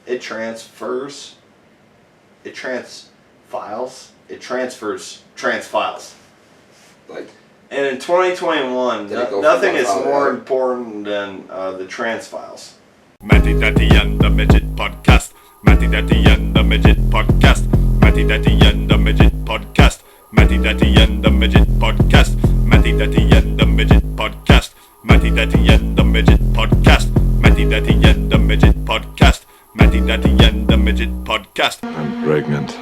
it transfers trans files. Like, and in 2021, nothing is more important than the trans files. Matty Daddy and the Midget Podcast. Matty Daddy and the Midget Podcast. Matty Daddy and the Midget Podcast. Matty Daddy and the Midget Podcast. Matty Daddy and the Midget Podcast. Matty Daddy and the Midget Podcast. Matty Daddy and the Midget Podcast. Matty Daddy and the Midget Podcast. I'm pregnant.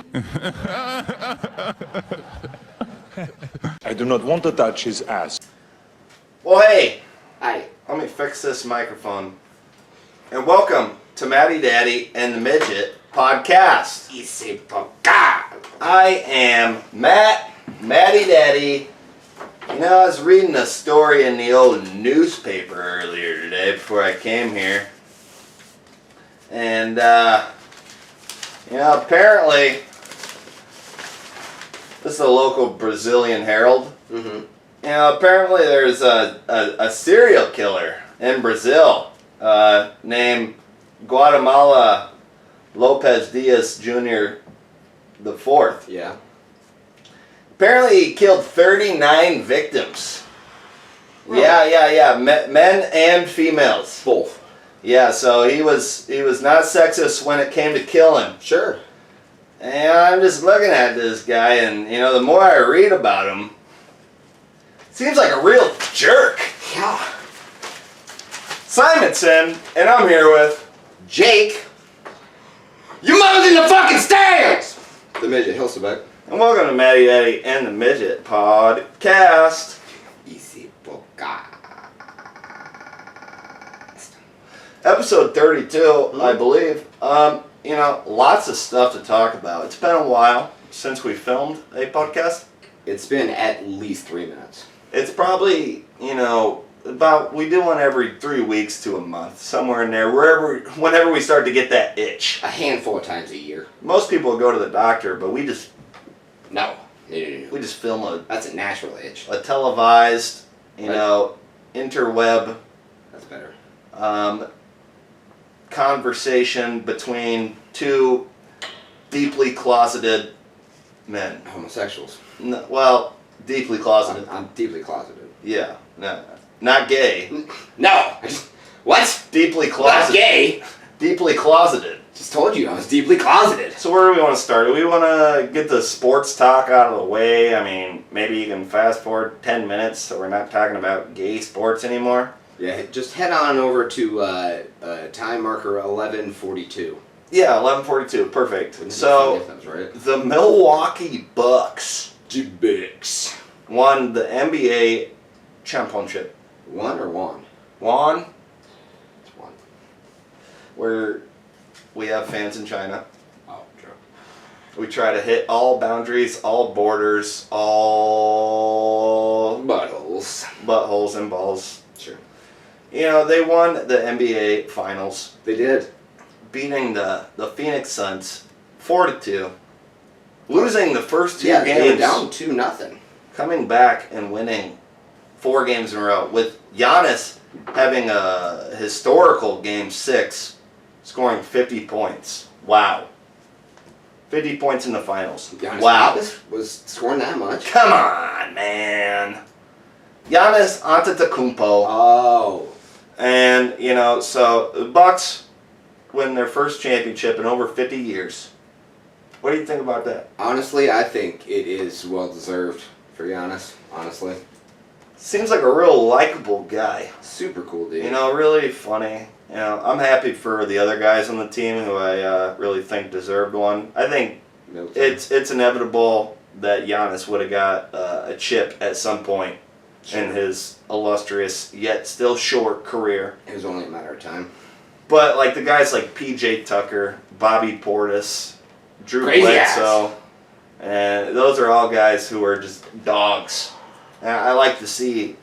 I do not want to touch his ass. Well, hey, Hi. let me fix this microphone. And welcome to Matty Daddy and the Midget Podcast. Easy podcast. I am Matty Daddy. You know, I was reading a story in the old newspaper earlier today before I came here. And, apparently, this is a local Brazilian Herald. Mm-hmm. Apparently there's a serial killer in Brazil named Guatemala Lopez Diaz Jr. the Fourth. Yeah. Apparently he killed 39 victims. Really? Yeah. Men and females. Both. Yeah, so he was not sexist when it came to killing. Sure. And I'm just looking at this guy, and the more I read about him, seems like a real jerk. Yeah. Simonson, and I'm here with Jake. Your mother's in the fucking stairs! The midget Hilsebeck. and welcome to Matty Daddy and the Midget Podcast. Easy podcast. Episode 32, I believe. Lots of stuff to talk about. It's been a while since we filmed a podcast. It's been at least 3 minutes. It's probably, we do one every 3 weeks to a month, somewhere in there, whenever we start to get that itch. A handful of times a year. Most people go to the doctor, but we just No. we just film That's a natural itch. a televised, interweb That's better. conversation between two deeply closeted men. Homosexuals. Deeply closeted. I'm deeply closeted. Yeah, no, not gay. No! What? Deeply Not closeted. gay! Deeply closeted. Just told you I was deeply closeted. So where do we want to start? Do we want to get the sports talk out of the way? I mean, maybe you can fast forward 10 minutes so we're not talking about gay sports anymore. Yeah, just head on over to time marker 11:42. Yeah, 11:42, perfect. That So was right. the Milwaukee Bucks G-Bix. won the NBA championship. One or one? Won, It's one. where we have fans in China. Oh, true. We try to hit all boundaries, all borders, all Buttholes. buttholes and balls. Sure. They won the NBA Finals, They did. beating the Phoenix Suns 4-2, losing the first two Yeah, they were games, down 2-0. coming back and winning 4 games in a row, with Giannis having a historical Game 6, scoring 50 points. Wow. 50 points in the finals. Giannis Wow. was scoring that much. Come on, man. Giannis Antetokounmpo. Oh. And, so the Bucks win their first championship in over 50 years. What do you think about that? Honestly, I think it is well deserved for Giannis. Honestly, Seems like a real likable guy. super cool dude. Really funny. I'm happy for the other guys on the team who I really think deserved one. I think Middleton. it's inevitable that Giannis would have got a chip at some point in his illustrious yet still short career. It was only a matter of time. But the guys like PJ Tucker, Bobby Portis, Drew Crazy Bledsoe, and those are all guys who are just dogs. And I like to see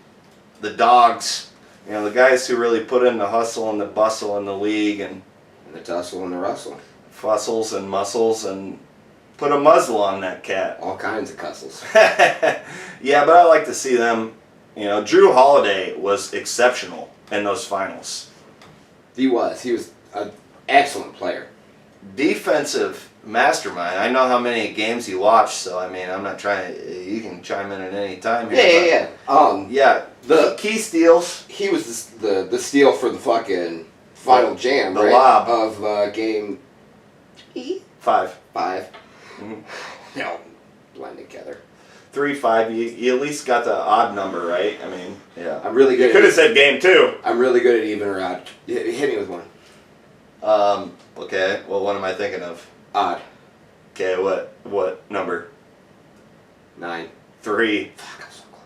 the dogs, the guys who really put in the hustle and the bustle in the league and And the tussle and the rustle. fussles and muscles and put a muzzle on that cat. All kinds of cussles. Yeah, but I like to see them. Drew Holiday was exceptional in those finals. He was. He was an excellent player. defensive mastermind. I know how many games you watch, so I mean, I'm not trying to. You can chime in at any time here. Yeah. The key steals. He was the steal for the fucking final jam, The right? lob. Of game 5. 5. Mhm. No, blend together. 3, 5. You at least got the odd number right. I mean, yeah. I'm really You good. could have said game 2. I'm really good at even or odd. Hit me with one. Okay. Well, what am I thinking of? Odd. Okay. What number? 9. 3.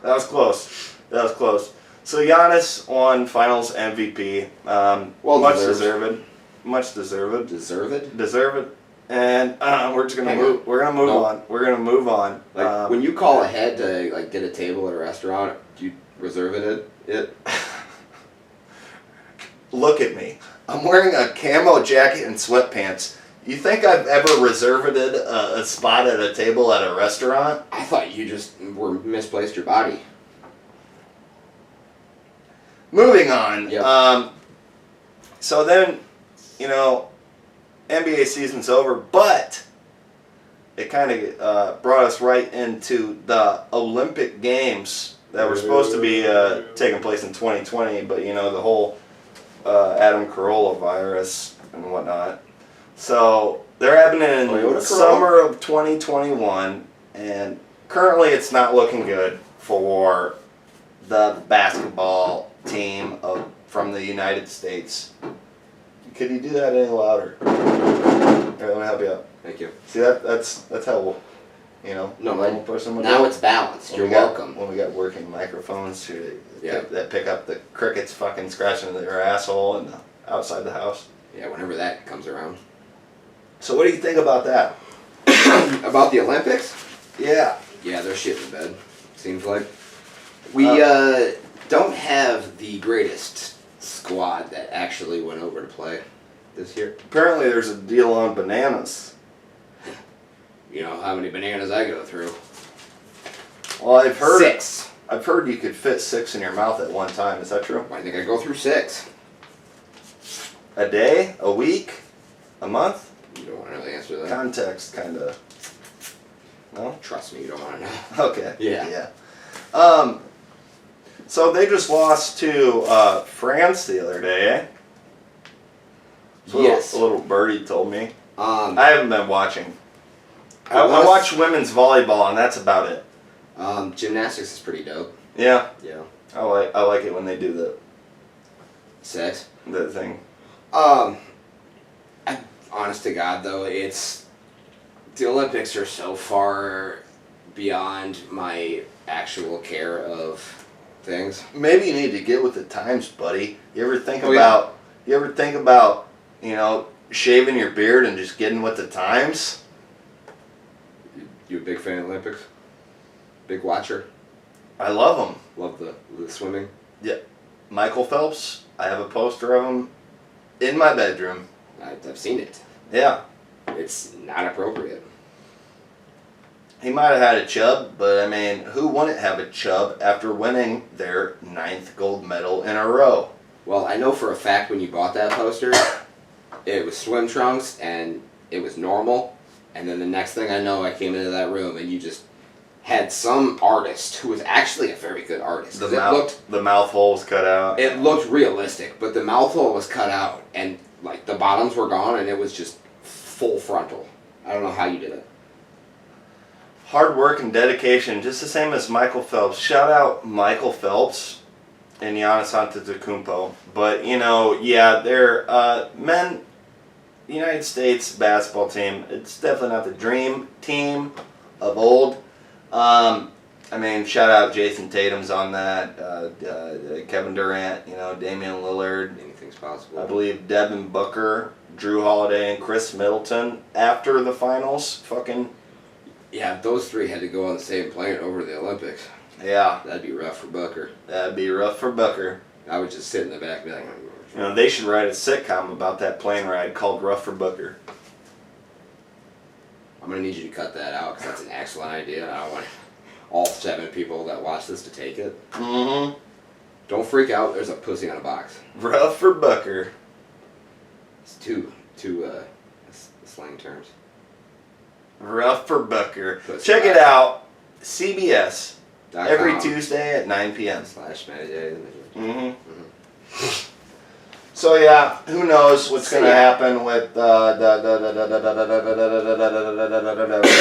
That was close. So Giannis won Finals MVP. Well much deserved. deserved. Deserved? And we're just gonna Hang move. on. We're gonna move Nope. on. We're gonna move on. Like when you call ahead to like get a table at a restaurant, do you reserve it? Look at me. I'm wearing a camo jacket and sweatpants. You think I've ever reserved a spot at a table at a restaurant? I thought you just were misplaced your body. Moving on. Yep. So then, NBA season's over, but it kind of brought us right into the Olympic Games that were supposed to be taking place in 2020, but the whole Adam Carolla virus and whatnot. So they're happening in the summer of 2021, and currently it's not looking good for the basketball team from the United States. Could you do that any louder? Here, let me help you out. Thank you. See that's how No, normal person would now do. it's balanced. When You're we got- welcome. When we got working microphones here Yeah. that pick up the crickets fucking scratching their asshole and outside the house. Yeah, whenever that comes around. So what do you think about that? About the Olympics? Yeah. Yeah, they're shit in the bed. Seems like. We don't have the greatest squad that actually went over to play this year. Apparently there's a deal on bananas. You know how many bananas I go through? Well, I've heard 6. I've heard you could fit 6 in your mouth at one time. Is that true? I think I go through 6. A day? A week? A month? You don't want to know the answer to that. Context, kind of. No? Trust me, you don't want to know. Okay. Yeah. So they just lost to France the other day, eh? So Yes. A little birdie told me. Um, I haven't been watching. I Unless- watch women's volleyball, and that's about it. Gymnastics is pretty dope. Yeah, Yeah. I like it when they do Sex. the thing. Honest to God, though, the Olympics are so far beyond my actual care of things. Maybe you need to get with the times, buddy. You ever think Oh, yeah. about? You ever think about shaving your beard and just getting with the times? You a big fan of Olympics? Big watcher? I love them. Love the swimming? Michael Phelps. I have a poster of him in my bedroom. I've seen it. Yeah. It's not appropriate. He might have had a chub, but I mean, who wouldn't have a chub after winning their 9th gold medal in a row? Well, I know for a fact when you bought that poster, it was swim trunks and it was normal. And then the next thing I know, I came into that room and you just had some artist who was actually a very good artist. The mouth holes cut out. It looked realistic, but the mouth hole was cut out and like the bottoms were gone and it was just full frontal. I don't know how you did it. Hard work and dedication, just the same as Michael Phelps. Shout out Michael Phelps and Giannis Antetokounmpo. But they're men. United States basketball team. It's definitely not the dream team of old. Shout out Jason Tatum's on that. Kevin Durant. Damian Lillard. Anything's possible. I believe Devin Booker, Drew Holiday, and Chris Middleton after the finals. Fucking. Yeah, if those 3 had to go on the same plane over the Olympics, Yeah, that'd be rough for Booker. that'd be rough for Booker. I would just sit in the back and be like, They should write a sitcom about that plane ride called Rough for Booker. I'm going to need you to cut that out because that's an excellent idea. I don't want all 7 people that watch this to take it. Mm-hmm. Don't freak out. There's a pussy on a box. Rough for Booker. It's too slang terms. Rough for Booker. Pussy Check it Riot. out. CBS. Every .com Tuesday at 9 p.m. / Mdatm. Mm-hmm. So yeah, who knows what's going to happen with the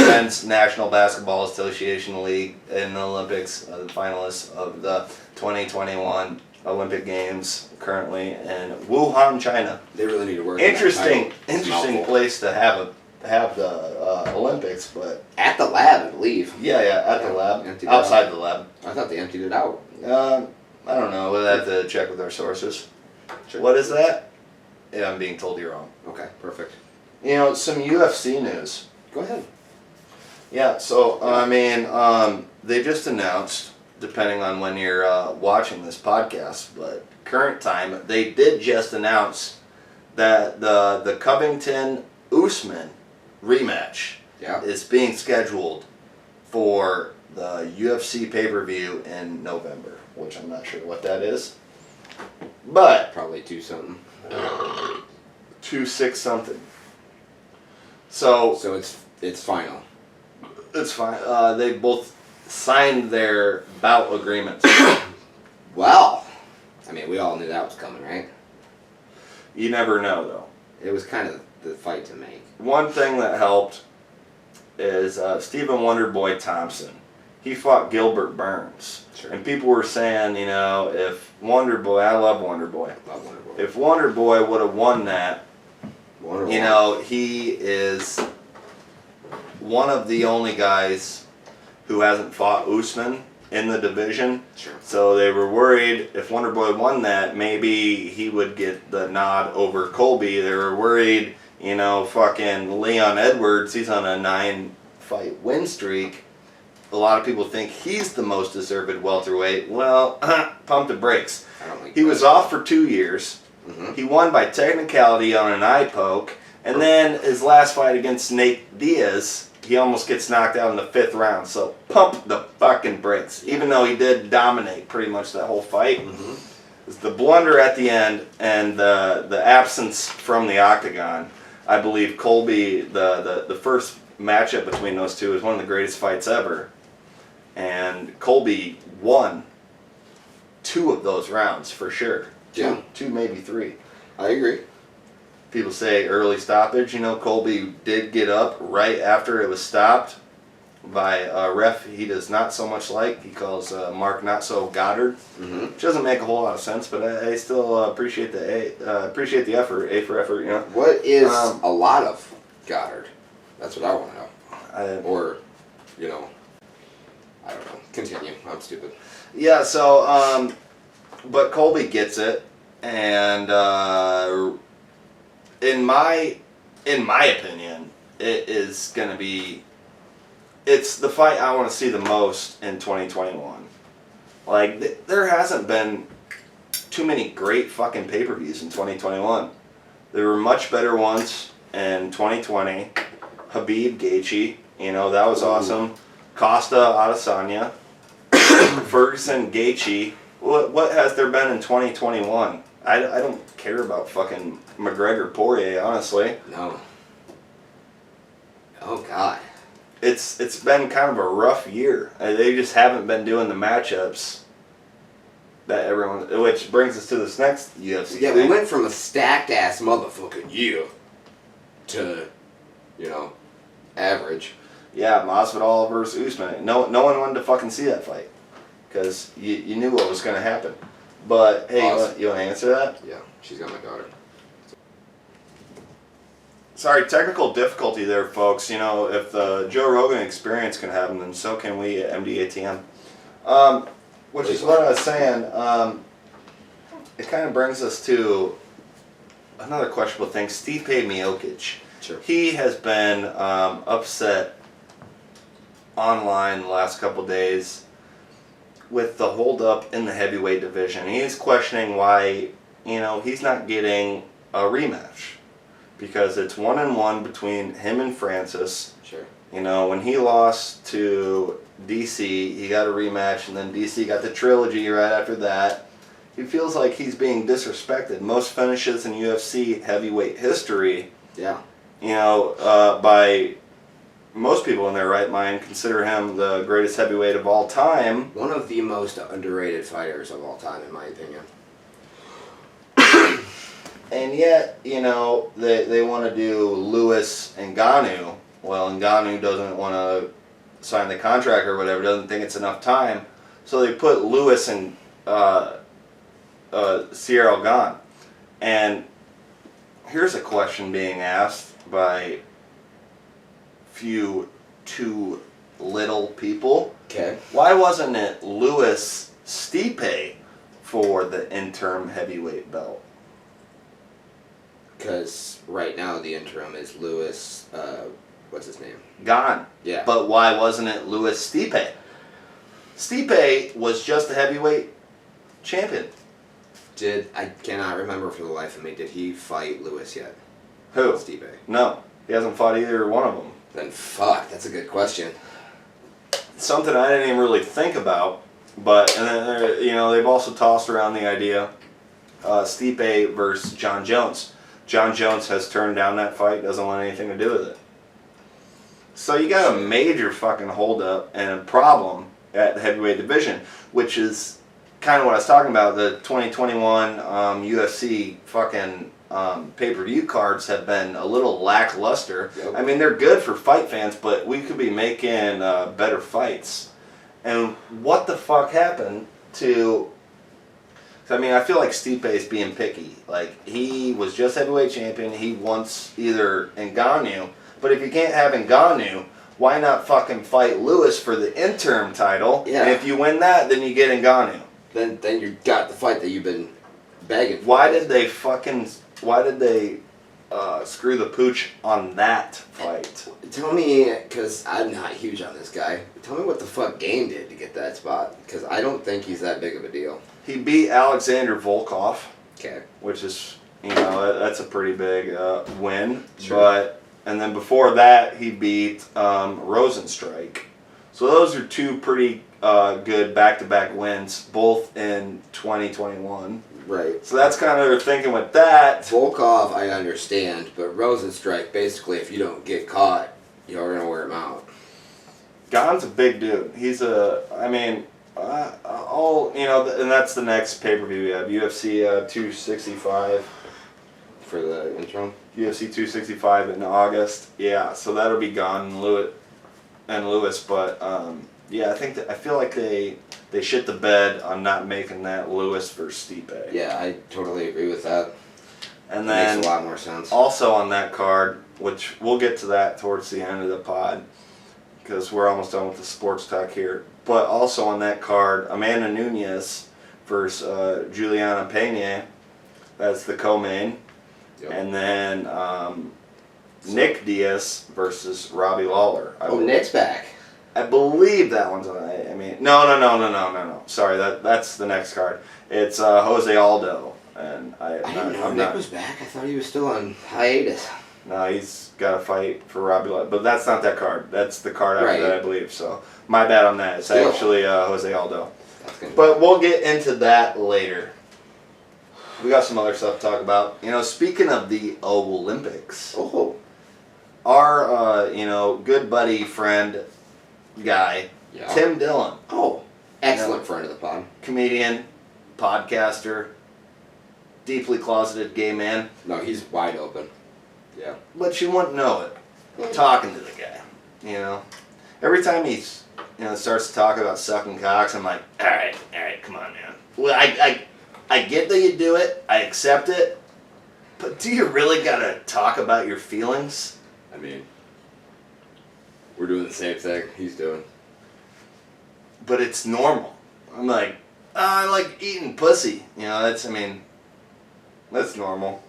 Men's National Basketball Association League in the Olympics, the finalists of the 2021 Olympic Games currently in Wuhan, China. They really need to work. on that Interesting title. It's a mouthful. place to have the Olympics, but At the lab, I believe. yeah, at the Yeah, lab, emptied it outside out. the lab. I thought they emptied it out. I don't know. We'll have to check with our sources. Sure. What is that? Yeah, I'm being told you're wrong. Okay, perfect. You know, some UFC news. Go ahead. Yeah, so, they just announced, depending on when you're watching this podcast, but current time, they did just announce that the Covington-Usman rematch Yeah. is being scheduled for the UFC pay-per-view in November, which I'm not sure what that is. But Probably 2 something. 2-6 something. So So it's final. it's fine. They both signed their bout agreements. Well, I mean, we all knew that was coming, right? You never know, though. It was kind of the fight to make. One thing that helped is Stephen Wonderboy Thompson. He fought Gilbert Burns. Sure. And people were saying, you know, if Wonderboy, I love Wonderboy. Love Wonderboy. If Wonderboy would have won that, Wonderboy. you know, he is one of the only guys who hasn't fought Usman in the division. Sure. So they were worried if Wonderboy won that, maybe he would get the nod over Colby. They were worried, you know, fucking Leon Edwards, he's on a 9-fight win streak. A lot of people think he's the most deserved welterweight. Well, pump the brakes. I don't think He was off for 2 years. Mm-hmm. He won by technicality on an eye poke. And then his last fight against Nate Diaz, he almost gets knocked out in the 5th round. So pump the fucking brakes. Even though he did dominate pretty much that whole fight. Mm-hmm. It's the blunder at the end and the absence from the octagon. I believe Colby, the first matchup between those two is one of the greatest fights ever. And Colby won 2 of those rounds for sure. Yeah. 2, maybe 3. I agree. People say early stoppage. You know, Colby did get up right after it was stopped by a ref he does not so much like. He calls Mark Not So Goddard. Mm-hmm. Which doesn't make a whole lot of sense, but I still appreciate the effort. A for effort, you know. What is a lot of Goddard? That's what I want to know. Or, you know, I don't know. Continue. I'm stupid. Yeah, so, but Colby gets it, and in my opinion, it is going to be, it's the fight I want to see the most in 2021. Like, there hasn't been too many great fucking pay-per-views in 2021. There were much better ones in 2020. Habib Gaethje, you know, that was awesome. Costa Adesanya. Ferguson Gaethje. What has there been in 2021? I don't care about fucking McGregor Poirier, honestly. No. Oh, God. It's been kind of a rough year. They just haven't been doing the matchups that everyone. Which brings us to this next UFC. Yeah, thing. we went from a stacked-ass motherfucking year to, you know, average. Yeah, Masvidal versus Usman. No one wanted to fucking see that fight because you knew what was going to happen. But hey, Awesome. you want to answer that? Yeah, she's got my daughter. Sorry, technical difficulty there, folks. You know, if the Joe Rogan experience can happen, then so can we at MDATM. Which is what I was saying. It kind of brings us to another questionable thing. Stipe Miocic. Sure. He has been upset online the last couple days with the holdup in the heavyweight division. He's questioning why, you know, he's not getting a rematch. Because it's 1-1 between him and Francis. Sure. You know, when he lost to DC, he got a rematch, and then DC got the trilogy right after that. He feels like he's being disrespected. Most finishes in UFC heavyweight history, Yeah. by most people in their right mind, consider him the greatest heavyweight of all time. One of the most underrated fighters of all time, in my opinion. And yet, they want to do Lewis and Ngannou. Well, Ngannou doesn't want to sign the contract or whatever, doesn't think it's enough time. So they put Lewis and Ciryl Gane. And here's a question being asked by too little people. Okay. Why wasn't it Lewis Stipe for the interim heavyweight belt? Because right now the interim is Lewis, what's his name? Gone. Yeah. But why wasn't it Lewis Stipe? Stipe was just a heavyweight champion. I cannot remember for the life of me, did he fight Lewis yet? Who? Stipe. No. He hasn't fought either one of them. Then fuck, that's a good question. Something I didn't even really think about, but and then they've also tossed around the idea Stipe versus John Jones. John Jones has turned down that fight, doesn't want anything to do with it. So you got a major fucking holdup and a problem at the heavyweight division, which is kind of what I was talking about. The 2021 UFC fucking pay-per-view cards have been a little lackluster. Yep. I mean, they're good for fight fans, but we could be making better fights. And what the fuck happened to... I mean, I feel like Stipe's being picky. Like, he was just heavyweight champion. He wants either Ngannou. But if you can't have Ngannou, why not fucking fight Lewis for the interim title? Yeah. And if you win that, then you get Ngannou. Then you got the fight that you've been begging for. Why did they screw the pooch on that fight? Tell me, because I'm not huge on this guy, tell me what the fuck Game did to get that spot, because I don't think he's that big of a deal. He beat Alexander Volkov, Okay. which is, that's a pretty big win. Sure. And then before that, he beat Rosenstrike. So those are two pretty good back-to-back wins, both in 2021. Right. So that's kind of their thinking with that. Volkov, I understand, but Rosenstrike, basically, if you don't get caught, you're going to wear him out. Gane's a big dude. He's and that's the next pay-per-view we have. UFC 265. For the interim? UFC 265 in August. Yeah, so that'll be Gane and Lewis, but I feel like they shit the bed on not making that Lewis versus Stipe. Yeah, I totally agree with that. And That then makes a lot more sense. also on that card, which we'll get to that towards the end of the pod, because we're almost done with the sports talk here. But also on that card, Amanda Nunes versus Juliana Pena. That's the co-main. Yep. And then Nick Diaz versus Robbie Lawler. Nick's back. I believe that one's on. No. Sorry, that's the next card. It's Jose Aldo, and I didn't know Nick was back. I thought he was still on hiatus. No, he's got to fight for Robbie Lawler, but that's not that card. That's the card after Right. that, I believe. So my bad on that. It's Still. actually Jose Aldo. That's gonna But we'll get into that later. We got some other stuff to talk about. Speaking of the Olympics, our good buddy friend guy, Yeah. Tim Dillon, Excellent friend of the pod. comedian, podcaster, deeply closeted gay man, No, he's wide open. Yeah. but you wouldn't know it talking to the guy. Every time he's starts to talk about sucking cocks, I'm like, all right, come on, man. Well, I get that you do it, I accept it, but do you really gotta talk about your feelings? I mean, we're doing the same thing he's doing. But it's normal. I'm like, I like eating pussy. That's normal.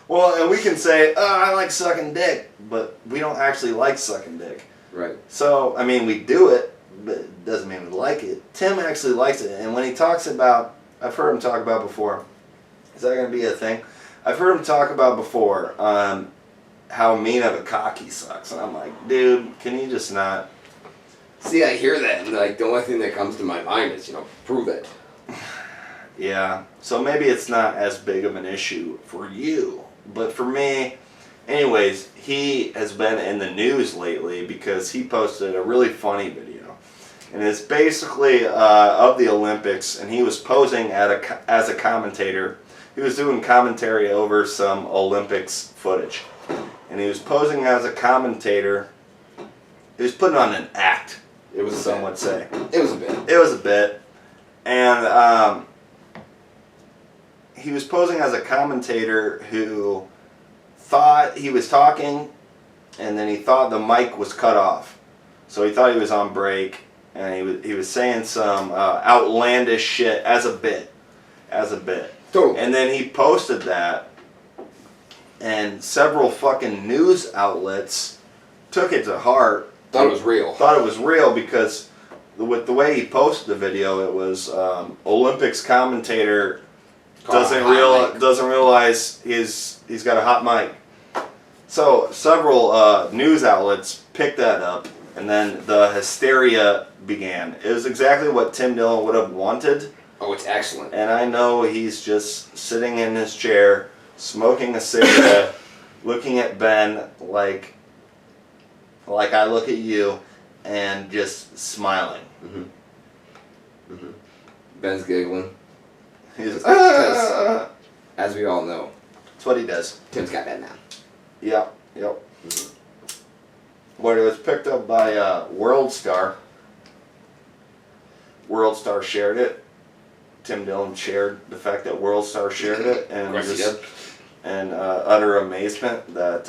Well, and we can say, I like sucking dick, but we don't actually like sucking dick. Right. So, we do it, but it doesn't mean we like it. Tim actually likes it, and when he talks about, I've heard him talk about before, is that going to be a thing? I've heard him talk about before, how mean of a cock he sucks, and I'm like, dude, can you just not? See, I hear that, and the only thing that comes to my mind is, prove it. Yeah, so maybe it's not as big of an issue for you, but for me, Anyways, he has been in the news lately because he posted a really funny video. And it's basically of the Olympics, and he was posing as a commentator. He was doing commentary over some Olympics footage. And he was posing as a commentator. He was putting on an act, It was some would say. It was a bit. It was a bit. And he was posing as a commentator who thought he was talking, and then he thought the mic was cut off. So he thought he was on break, and he was saying some outlandish shit as a bit. Totally. And then he posted that, and several fucking news outlets took it to heart. Thought it was real. Thought it was real because with the way he posted the video, it was Olympics commentator doesn't realize he's got a hot mic. So several news outlets picked that up, and then the hysteria began. It was exactly what Tim Dillon would have wanted. Oh, it's excellent. And I know he's just sitting in his chair, smoking a cigarette, looking at Ben like I look at you, and just smiling. Ben's giggling. He's Because, as we all know, that's what he does. Tim's got that now. Yep. When it was picked up by WorldStar, WorldStar shared it. Tim Dillon shared the fact that WorldStar shared it, and Of course he did. and utter amazement that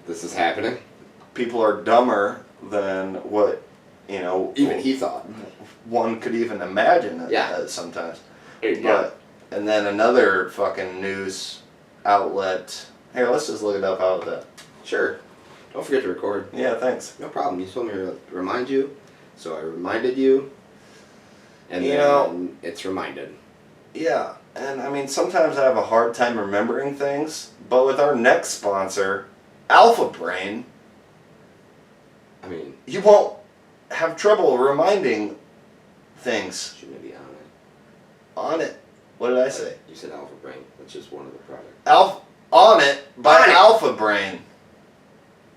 This is happening. people are dumber than what Even he thought. one could even imagine. Yeah. Sometimes. Yeah. And then another fucking news outlet. Here, let's just look it up. How about that? Sure. Don't forget to record. Yeah, thanks. No problem. You told me to remind you, so I reminded you. And You then know- it's reminded. Yeah, and I mean, sometimes I have a hard time remembering things, but with our next sponsor, Alpha Brain, I mean, you won't have trouble reminding things shouldn't it be on it? on it. What did I say? You said Alpha Brain. That's just one of the products. On it by On it. Alpha Brain.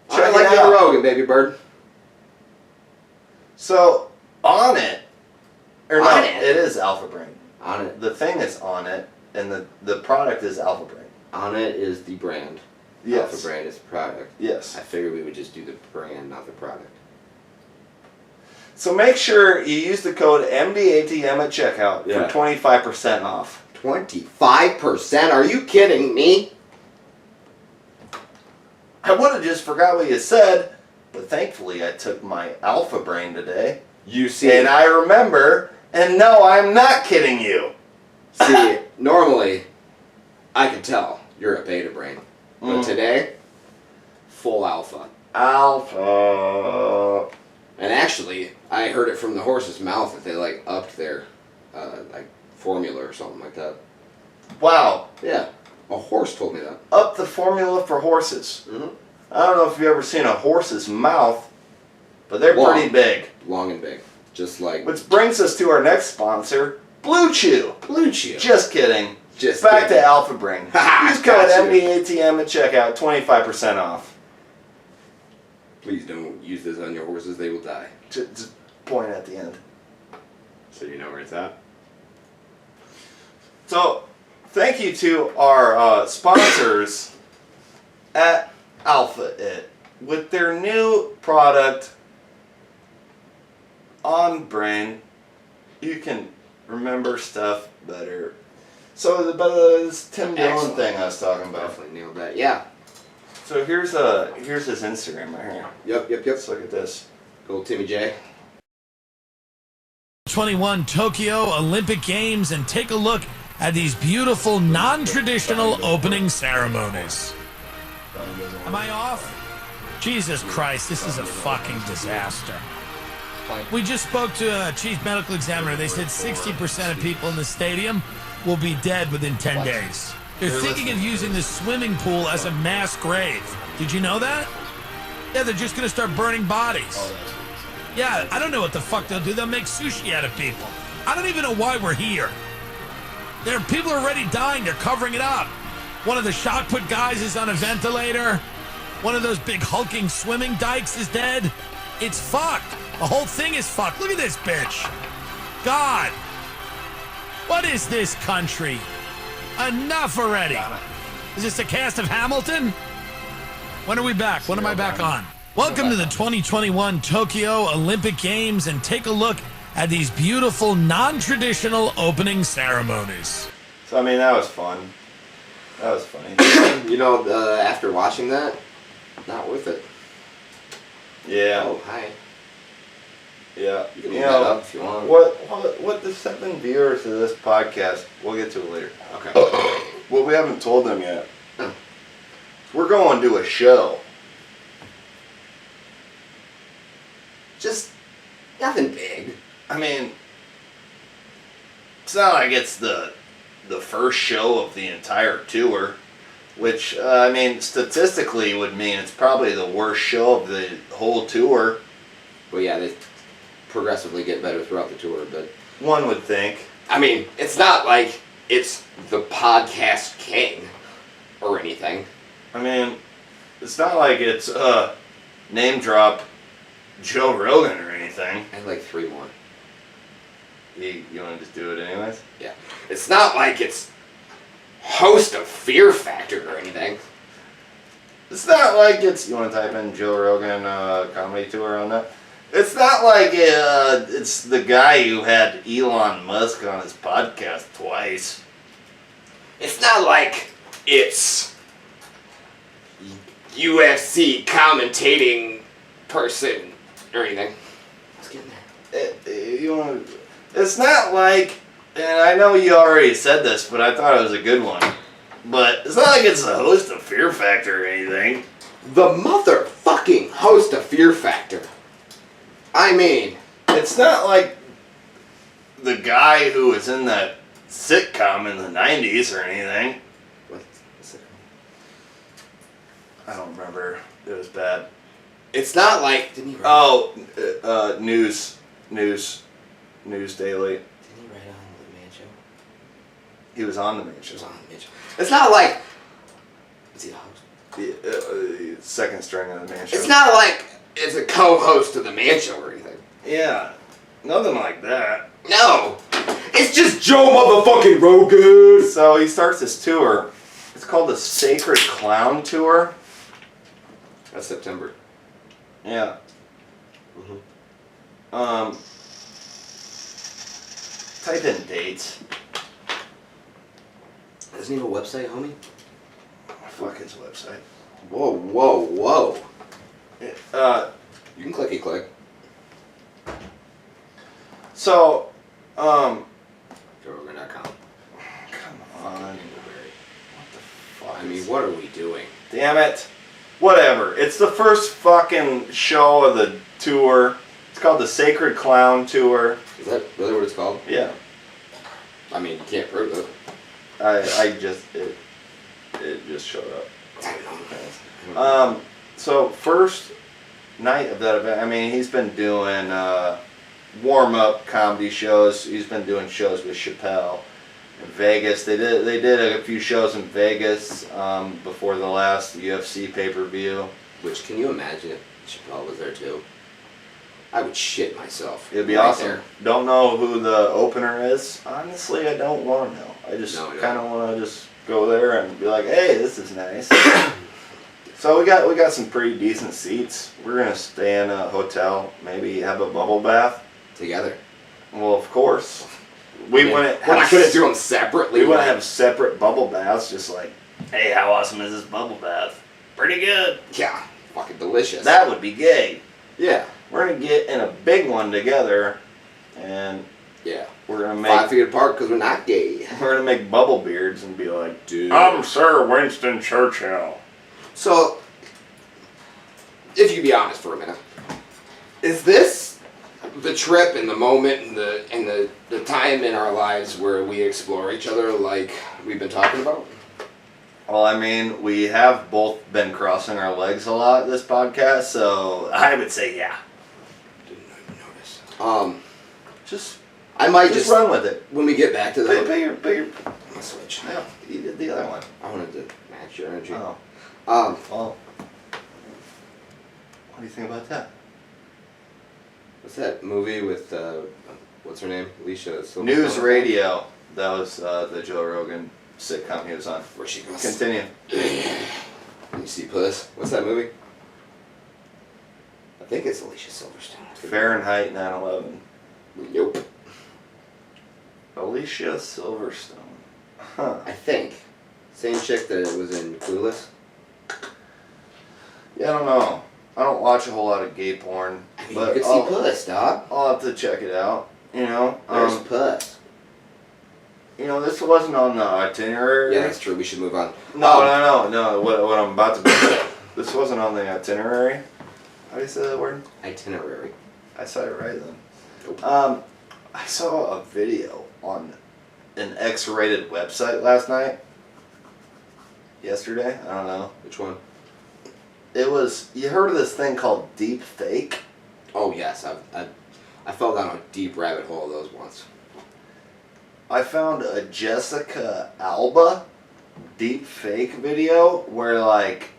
I Check like it Joe out. Rogan, baby bird. So, on it, or no, On It? it is Alpha Brain. On it. The thing is on it, and the product is Alpha Brain. On it is the brand. Yes. Alpha Brain is the product. Yes. I figured we would just do the brand, not the product. So make sure you use the code MDATM at checkout Yeah. for 25% off. 25%? Are you kidding me? I would have just forgot what you said, but thankfully I took my Alpha Brain today, You see. and I remember, and no, I'm not kidding you. See, normally, I could tell you're a beta brain. But today, full alpha. Alpha. And actually, I heard it from the horse's mouth that they upped their formula or something like that. Wow. Yeah, a horse told me that. Up the formula for horses. Mm-hmm. I don't know if you've ever seen a horse's mouth, but they're Long. pretty big. Long and big, just like Which brings us to our next sponsor, Blue Chew. Blue Chew. Just kidding. Just Back kidding. to Alpha Brain. Use code Gotcha. MDATM at checkout, 25% off. Please don't use this on your horses; they will die. Just point at the end. So you know where it's at. So, thank you to our sponsors at Alpha It with their new product on Brain. You can remember stuff better. So this Tim Dillon Excellent. thing I was talking about. Definitely nailed that. Yeah. So here's his Instagram right here. Yep. Let's look at this. Go Timmy J. 21 Tokyo Olympic Games and take a look at these beautiful non-traditional opening ceremonies. Am I off? Jesus Christ, this is a fucking disaster. We just spoke to a chief medical examiner. They said 60% of people in the stadium will be dead within 10 days. They're thinking of using the swimming pool as a mass grave. Did you know that? Yeah, they're just gonna start burning bodies. Yeah, I don't know what the fuck they'll do. They'll make sushi out of people. I don't even know why we're here. People are already dying. They're covering it up. One of the shot put guys is on a ventilator. One of those big hulking swimming dikes is dead. It's fucked. The whole thing is fucked. Look at this bitch. God. What is this country? Enough already. Is this a cast of Hamilton? When are we back? When am I back on? Welcome to the 2021 Tokyo Olympic Games, and take a look at these beautiful non-traditional opening ceremonies. So, I mean, that was fun. That was funny. You know, after watching that, not worth it. Yeah. Oh, hi. Yeah. You can look that up if you want. What the 7 viewers of this podcast, we'll get to it later. Okay. What we haven't told them yet. Oh. We're going to a show. Just nothing big. I mean, it's not like it's the first show of the entire tour, which, I mean, statistically would mean it's probably the worst show of the whole tour. Well, yeah, they progressively get better throughout the tour, but One would think. I mean, it's not like it's the podcast king or anything. I mean, it's not like it's name drop Joe Rogan or anything. I had like 3 more. You want to just do it anyways? Yeah. It's not like it's host of Fear Factor or anything. It's not like it's... You want to type in Joe Rogan comedy tour on that? It's not like it's the guy who had Elon Musk on his podcast twice. It's not like it's UFC commentating person or anything. Let's get in there. It's not like... And I know you already said this, but I thought it was a good one. But it's not like it's the host of Fear Factor or anything. The motherfucking host of Fear Factor. I mean, It's not like the guy who was in that sitcom in the 90s or anything. what's it? I don't remember. It was bad. It's not like. Didn't he write? Oh, News Daily. Didn't he write on the Man Show? He was on the Man It Show. was on the Man Show. It's not like. Is he a host? The second string of the Man Show. It's not like it's a co-host of the Man Show or anything. Yeah, nothing like that. No, it's just Joe motherfucking Rogan. So he starts his tour. It's called the Sacred Clown Tour. That's September. Yeah. Type in dates. Doesn't he have a website, homie? Fuck his website. Whoa, whoa, whoa. You can click. So, JoeRogan.com. come on. What the fuck? I mean, what are we doing? Damn it. Whatever. It's the first fucking show of the tour. It's called the Sacred Clown Tour. Is that really what it's called? Yeah. I mean, you can't prove it. It just showed up. I don't know. So first night of that event, I mean, he's been doing warm-up comedy shows. He's been doing shows with Chappelle in Vegas. They did a few shows in Vegas before the last UFC pay-per-view. Which, can you imagine if Chappelle was there too? I would shit myself. It'd be right awesome. there. Don't know who the opener is. Honestly, I don't want to know. I just No, kind of want to just go there and be like, hey, this is nice. So we got some pretty decent seats. We're gonna stay in a hotel, maybe have a bubble bath. Together. Well, of course. We wouldn't We're not have gonna do them separately. we wouldn't like- have separate bubble baths. Just like, hey, how awesome is this bubble bath? Pretty good. Yeah, fucking delicious. That would be gay. Yeah. We're gonna get in a big one together, and Yeah. we're gonna 5 make feet apart because we're not gay. we're gonna make bubble beards and be like, Dude. I'm Sir Winston Churchill. So, if you could be honest for a minute, is this the trip and the moment and the time in our lives where we explore each other like we've been talking about? Well, I mean, we have both been crossing our legs a lot this podcast, so I would say yeah. Didn't even notice. Just I might just run with it. when we get back to the Pay your I'll switch. yeah, you did the other one. I wanted to match your energy. Oh. Um, Well, do you think about that? What's that movie with what's her name? Alicia Silverstone? News Radio. That was the Joe Rogan sitcom he was on. Where she goes. Continue. You see Puss? What's that movie? I think it's Alicia Silverstone. Fahrenheit 9/11. Nope. Alicia Silverstone. Huh. I think. Same chick that was in Clueless. Yeah, I don't know. I don't watch a whole lot of gay porn, I mean, but you could see Puss, dog. I'll have to check it out. You know, There's Puss. you know, this wasn't on the itinerary. Yeah, that's true. We should move on. No. What I'm about to do. This wasn't on the itinerary. How do you say that word? Itinerary. I said it right then. Nope. I saw a video on an X-rated website last night. Yesterday, I don't know. Which one? It was. You heard of this thing called deep fake? Oh yes, I fell down a deep rabbit hole of those once. I found a Jessica Alba deep fake video where like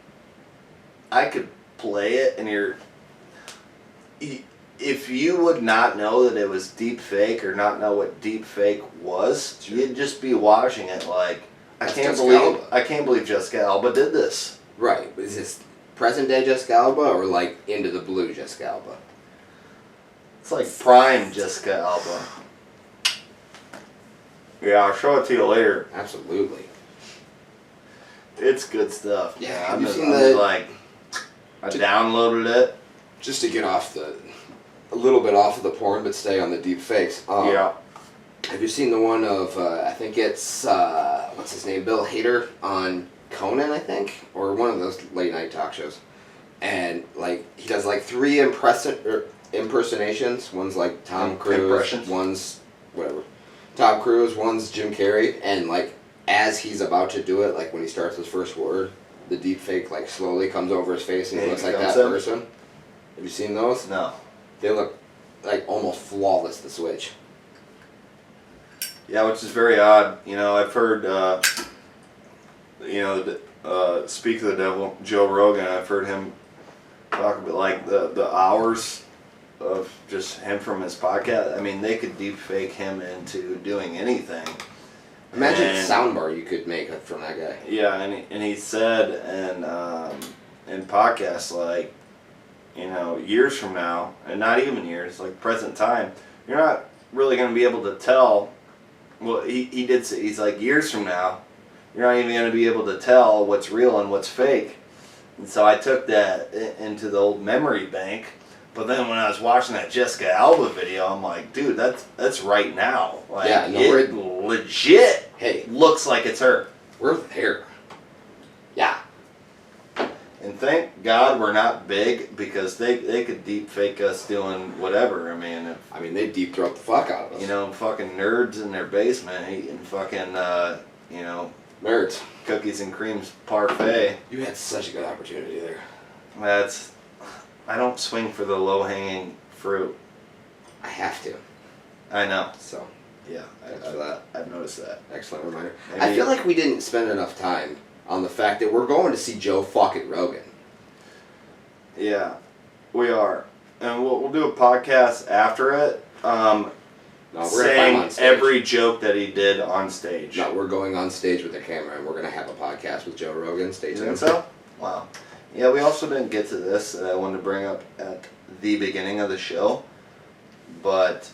I could play it and if you would not know that it was deep fake or not know what deep fake was, you'd just be watching it like That's I Jessica can't believe Jessica Alba did this. Right. Is this present day Jessica Alba or like Into the Blue Jessica Alba? It's like prime Jessica Alba. Yeah, I'll show it to you later. Absolutely. It's good stuff. Yeah, man. have I'm you just- seen I'm the- just like I downloaded it. Just to get off a little bit off of the porn, but stay on the deep fakes. Yeah. Have you seen the one of I think it's what's his name, Bill Hader on Conan, I think, or one of those late night talk shows, and like he does like 3 impersonations. One's like Tom Cruise, Impressions? one's whatever, Tom Cruise, one's Jim Carrey, and like as he's about to do it, like when he starts his first word, the deep fake like slowly comes over his face and he Yeah, looks he like that comes in. person. Have you seen those? No. They look like almost flawless. The switch. Yeah, which is very odd. You know, I've heard, Speak of the Devil, Joe Rogan, I've heard him talk about like the hours of just him from his podcast. I mean, they could deep fake him into doing anything. Imagine the And- soundbar you could make from that guy. Yeah, and he said in podcasts like, you know, years from now, and not even years, like present time, you're not really going to be able to tell. Well, he did say, he's like, years from now, you're not even going to be able to tell what's real and what's fake. And so I took that into the old memory bank. But then when I was watching that Jessica Alba video, I'm like, dude, that's right now. Like, Yeah, no, it legit Hey, looks like it's her. we're there. Yeah. And thank God we're not big because they could deep fake us doing whatever. I mean, if, I mean, they deep throat the fuck out of us. you know, fucking nerds in their basement eating fucking, Nerds. cookies and creams parfait. You had such a good opportunity there. I don't swing for the low-hanging fruit. I have to. I know. So, Yeah, thanks for that. I've noticed that. Excellent reminder. Maybe- I feel like we didn't spend enough time on the fact that we're going to see Joe fucking Rogan. Yeah, we are. And we'll do a podcast after it. No, we're gonna find him on Saying stage. every joke that he did on stage. No, we're going on stage with the camera and we're gonna have a podcast with Joe Rogan. Stay You tuned. think so? Wow. Yeah, we also didn't get to this that I wanted to bring up at the beginning of the show. But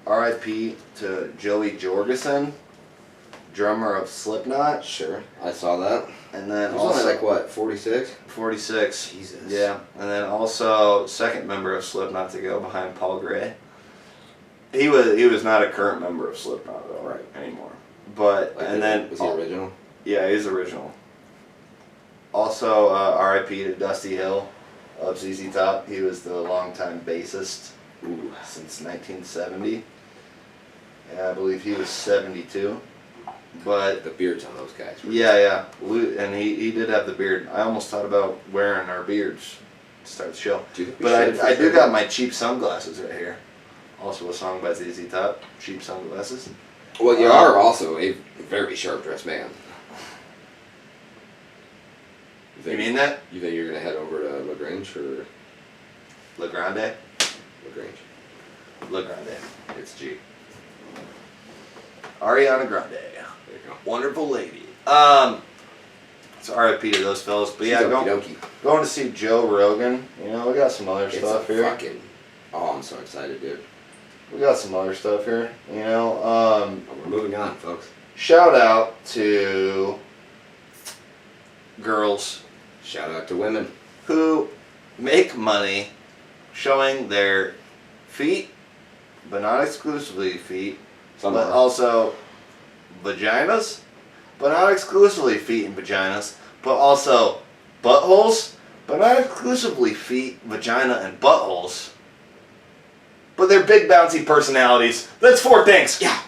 RIP to Joey Jorgensen, drummer of Slipknot. Sure, I saw that. And then He was also only like what, 46? 46. Jesus. Yeah. And then also second member of Slipknot to go behind Paul Gray. He was not a current member of Slipknot though, right, anymore. But Like, and then was he original? Yeah, he's original. Also, R.I.P. to Dusty Hill of ZZ Top. He was the longtime bassist since 1970. Yeah, I believe he was 72. But The beards on those guys. yeah, and he did have the beard. I almost thought about wearing our beards to start the show. Do you think we But should I for do sure? got my cheap sunglasses right here. Also a song by ZZ Top, Cheap Sunglasses. Well, you are also a very sharp dressed man. You mean that? You think you're gonna head over to LaGrange or? Le Grande. LaGrange. Le Grande. It's G. Ariana Grande. There you go. Wonderful lady. It's R.I.P. to those fellas. But yeah, She's okey-dokey. going to see Joe Rogan. You know, we got some other It's stuff a here. fucking... Oh, I'm so excited, dude. We got some other stuff here. You know, Oh, we're moving on, folks. shout out to girls Shout out to women. who make money showing their feet, but not exclusively feet, Some but are. also vaginas, but not exclusively feet and vaginas, but also buttholes, but not exclusively feet, vagina, and buttholes. But they're big bouncy personalities. That's 4 things. Yeah.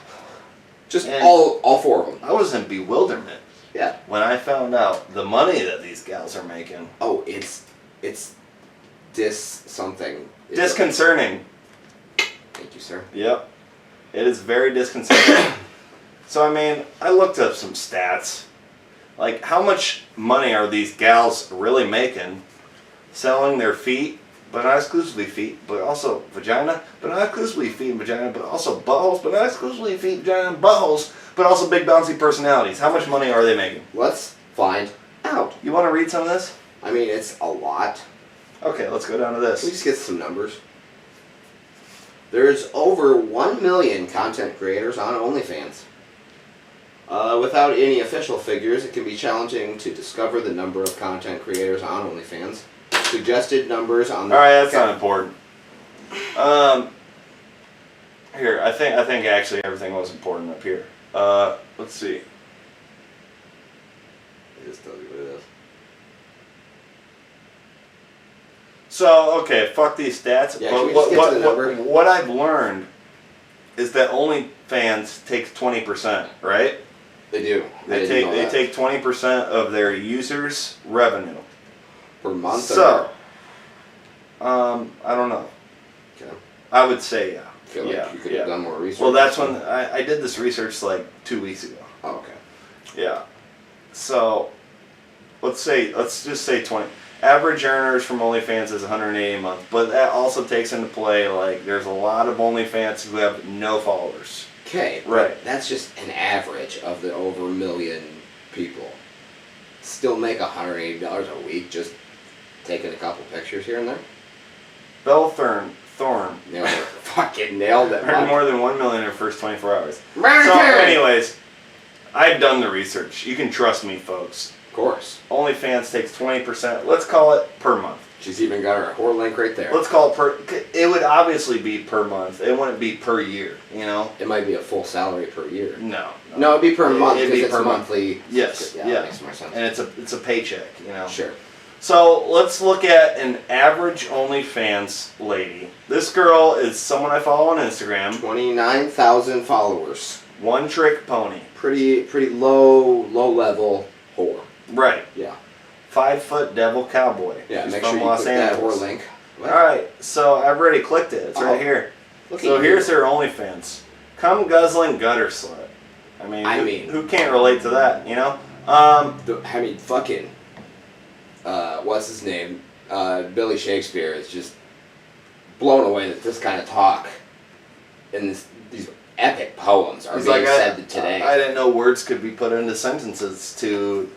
Just And- all 4 of them. I was in bewilderment Yeah. when I found out the money that these gals are making. Oh, it's something. It's Disconcerting. Thank you, sir. Yep. It is very disconcerting. So, I mean, I looked up some stats. Like, how much money are these gals really making selling their feet, but not exclusively feet, but also vagina, but not exclusively feet and vagina, but also buttholes, but not exclusively feet, vagina, and buttholes, but also big bouncy personalities. How much money are they making? Let's find out. You want to read some of this? I mean, it's a lot. Okay, let's go down to Can we this. just get some numbers? There's over 1 million content creators on OnlyFans. Without any official figures, it can be challenging to discover the number of content creators on OnlyFans. Suggested numbers on the... Alright, that's not important. Here, I think actually everything was important up here. Let's see. It just tells you what it is. So, okay, fuck these stats. Yeah, but can we just get to the number? what I've learned is that OnlyFans takes 20%, right? They do. I They didn't know that. take 20% of their users' revenue. Per month? So, I don't know. Okay. I would say yeah. I feel like yeah, you could yeah. have done more research. Well, that's when I did this research like 2 weeks ago. Oh, okay. Yeah. So, let's just say 20. Average earners from OnlyFans is 180 a month, but that also takes into play like there's a lot of OnlyFans who have no followers. Okay, Right. but that's just an average of the over 1 million people. Still make $180 a week just taking a couple pictures here and there. Belle Thorne Nailed it. Fucking nailed it. earned bud. more than 1 million in her first 24 hours. Right So, there. anyways, I've done the research. You can trust me, folks. Of course. OnlyFans takes 20%. Let's call it per month. She's even got her whore link right there. Let's call it per. It would obviously be per month. It wouldn't be per year. You know? It might be a full salary per year. No. No, it'd be per month It'd because be it's per month. monthly. Yes. Yeah, Yeah. that makes more sense. And it's a paycheck. You know. Sure. So let's look at an average OnlyFans lady. This girl is someone I follow on Instagram. 29,000 followers. One trick pony. Pretty low level whore. Right. Yeah. 5 foot devil cowboy. Yeah, She's make from sure you Los put that Angeles. whore link. What? Alright, so I've already clicked it. It's Oh. right here. Look So at here's you. her OnlyFans. Come guzzling gutter slut. I mean, who can't relate to that, you know? Fucking. What's his name? Billy Shakespeare is just blown away that this kind of talk and these epic poems are He's being like, said today. I didn't know words could be put into sentences to,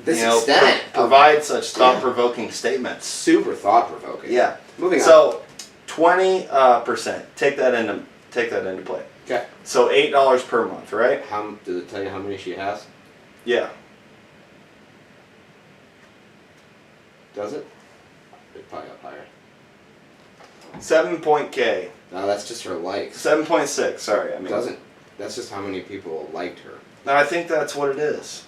this you know, extent of provide such thought-provoking statements. super thought provoking. Yeah. Moving on. So, 20%. Take that into play. Okay. So $8 per month, right? Does it tell you how many she has? Yeah. Does it? It's probably up higher. 7.K. No, that's just her likes. 7.6. Sorry, I mean. Doesn't. That's just how many people liked her. No, I think that's what it is.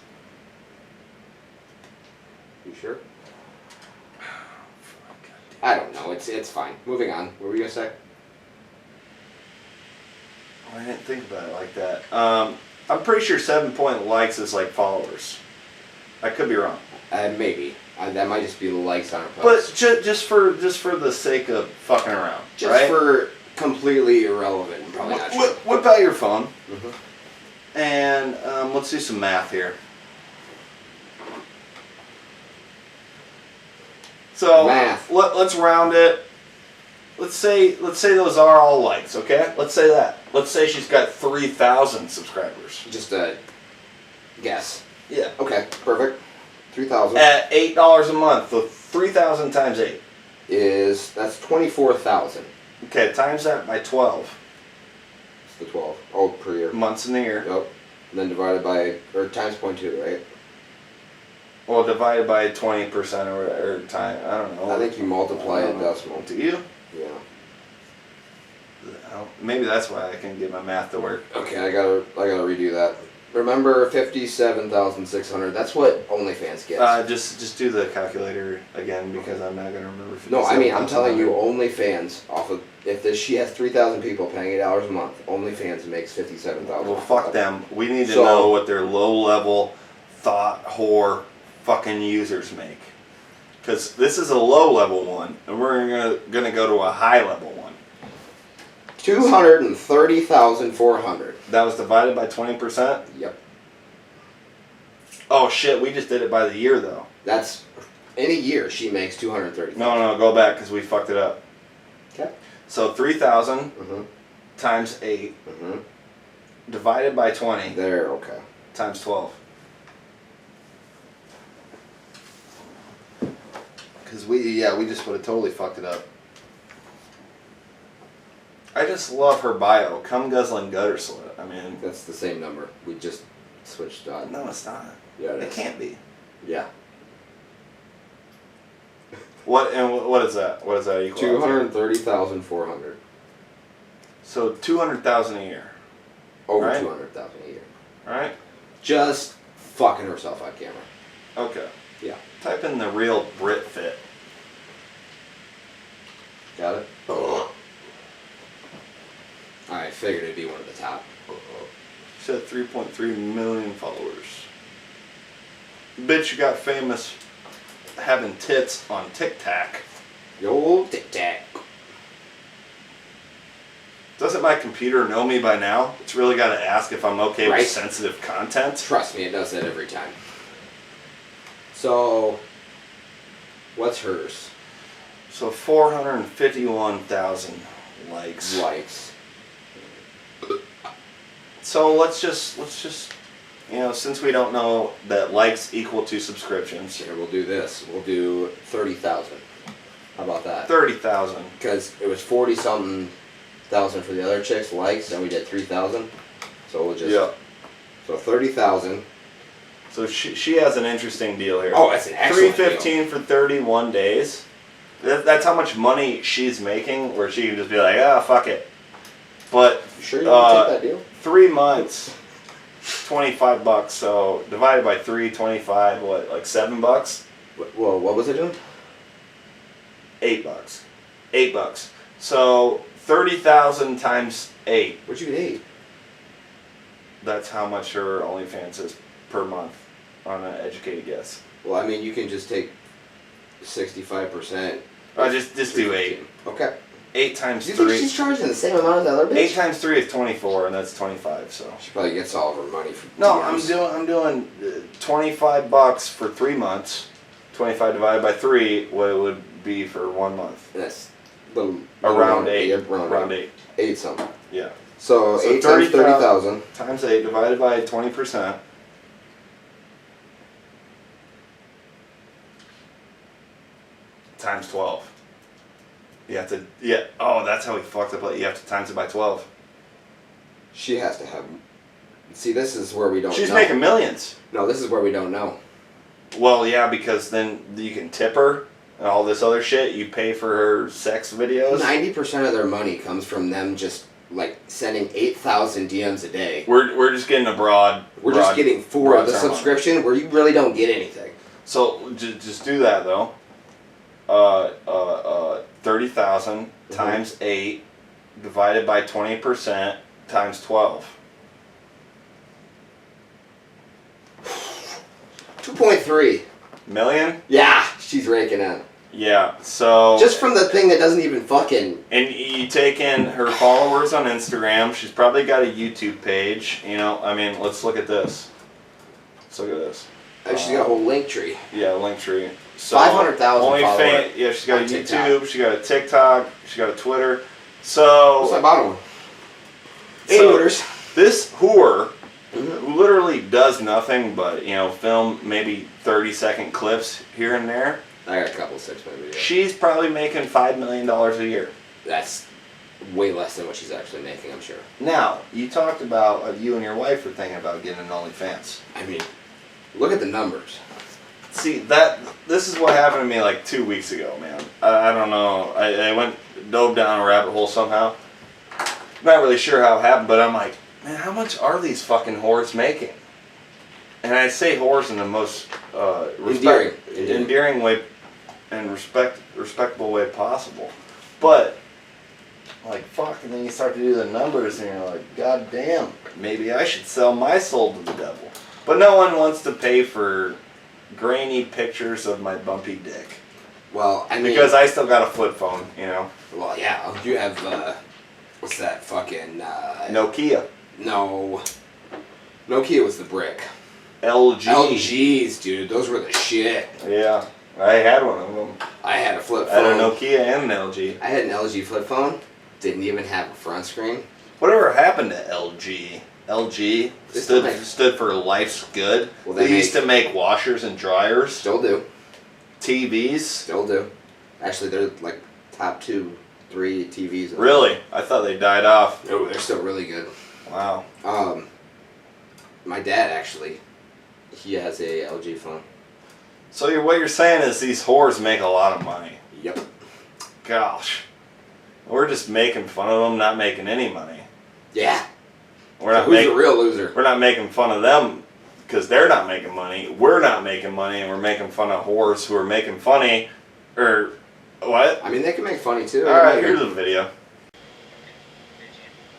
You sure? I don't know. It's fine. Moving on. What were you gonna say? I didn't think about it like that. I'm pretty sure 7 point likes is like followers. I could be wrong. Maybe. That might just be the likes on her But post. just for the sake of fucking around, Just right? for completely irrelevant and probably not true. Whip out your phone Mhm. and let's do some math here. So Math. let's round it let's say those are all likes, okay? Let's say that. Let's say she's got 3,000 subscribers. Just a guess. Yeah. Okay, perfect. 3,000 At $8 a month, so 3,000 times 8. that's 24,000. Okay, times that by 12 It's the 12. Oh, per year. months in the year. Yep. And then divided by, or times 0.2, right? Well, divided by 20% or time. I don't know. I think you multiply I it don't know. decimal. Do you? Yeah. Maybe that's why I can get my math to work. Okay, I gotta redo that. Remember, 57,600. That's what OnlyFans gets. Just do the calculator again because I'm not gonna remember. No, I mean I'm telling you, 57,600. OnlyFans off of she has 3,000 people paying $8 a month. OnlyFans makes 57,000. Well, fuck them. We need to So- know what their low-level thought whore fucking users make. Because this is a low-level one, and we're gonna go to a high-level one. 230,400. That was divided by 20%. Yep. Oh shit, we just did it by the year though. That's in a year she makes 230. No, go back because we fucked it up. Okay. So 3,000 Mhm. times 8 Mhm. divided by 20 There. Okay. times 12. Because we just would have totally fucked it up. I just love her bio. Cum guzzling gutter slut. I mean, That's the same number. We just switched. no, it's not. Yeah, It can't be. Yeah. What is that? What is that equal? 230,400. So 200,000 a year, Over Right. 200,000 a year. right? Just fucking herself on camera. Okay. Yeah. Type in the real Brit fit. Got it? I figured it'd be one of the top. She had 3.3 million followers. Bitch, you got famous having tits on TikTok. Yo, Tic Tac. Doesn't my computer know me by now? It's really got to ask if I'm okay Right. with sensitive content. Trust me, it does that every time. So, what's hers? So 451,000 likes. Likes. So let's just since we don't know that likes equal to subscriptions, Here, we'll do this. We'll do 30,000. How about that? 30,000. Because it was 40-something thousand for the other chicks likes, and we did 3,000. So we'll just. Yeah. So 30,000. So she has an interesting deal here. Oh, that's an excellent $315 for 31 days. That's how much money she's making. Where she can just be like, fuck it. But You sure you want to take that deal? 3 months, $25. So divided by 3, 25. What, like $7? Well, what was it doing? $8. $8. So 30,000 times 8. What'd you get 8? That's how much her OnlyFans is per month on an educated guess. Well, I mean, you can just take 65%. Just do 8. Okay. 8 times Do you think 3. she's charging the same amount as the other bitch? 8 times 3 is 24, and that's 25. So She probably gets all of her money from no, DMs. I'm doing $25 for 3 months. 25 divided by 3, what it would be for 1 month. That's little, Around 8. Around 8. 8 something. Yeah. So, So 8 times 30,000. Times 8 divided by 20%. Times 12. You have to, that's how we fucked up. You have to times it by 12. She has to have. See, this is where we don't She's know. making millions. No, this is where we don't know. Well, yeah, because then you can tip her and all this other shit. You pay for her sex videos. 90% of their money comes from them just like sending 8,000 DMs a day. We're just getting a broad. We're just getting for broad the term subscription where you really don't get anything. So just do that though. 30,000 times 8 divided by 20% times 12. 2.3 million? Yeah, she's raking in. Yeah, so Just from the thing that doesn't even fucking. and you take in her followers on Instagram. She's probably got a YouTube page. I mean, let's look at this. Let's look at this. She's got a whole link tree. Yeah, Linktree. So 500,000 OnlyFans. followers Yeah, she's got a on TikTok. YouTube. She got a TikTok. She got a Twitter. So What's my bottom one? So, this whore, who literally does nothing but, film maybe 30-second clips here and there, I got a couple 6-minute videos. she's probably making $5 million a year. That's way less than what she's actually making, I'm sure. Now, you talked about you and your wife were thinking about getting an OnlyFans. I mean, look at the numbers. See, this is what happened to me like 2 weeks ago, man. I don't know. I dove down a rabbit hole somehow. Not really sure how it happened, but I'm like, man, how much are these fucking whores making? And I say whores in the most endearing way and respectable way possible. But like, fuck, and then you start to do the numbers and you're like, god damn, maybe I should sell my soul to the devil. But no one wants to pay for grainy pictures of my bumpy dick. Well, I mean... Because I still got a flip phone, Well, yeah, you have, what's that fucking, Nokia. No. Nokia was the brick. LG. LGs, dude, those were the shit. Yeah, I had one of them. I had a flip I had phone. a Nokia and an LG. I had an LG flip phone. Didn't even have a front screen. Whatever happened to LG? LG stood for Life's Good. Well, they used to make washers and dryers. Still do. TVs. Still do. Actually, they're like top 2, 3 TVs. Really? I thought they died off. No, they're still really good. Wow. My dad actually, he has a LG phone. So what you're saying is these whores make a lot of money. Yep. Gosh. We're just making fun of them, not making any money. Yeah. We're not who's the real loser? We're not making fun of them because they're not making money. We're not making money, and we're making fun of whores who are making funny. Or what? I mean, they can make funny too. All right, here's the video.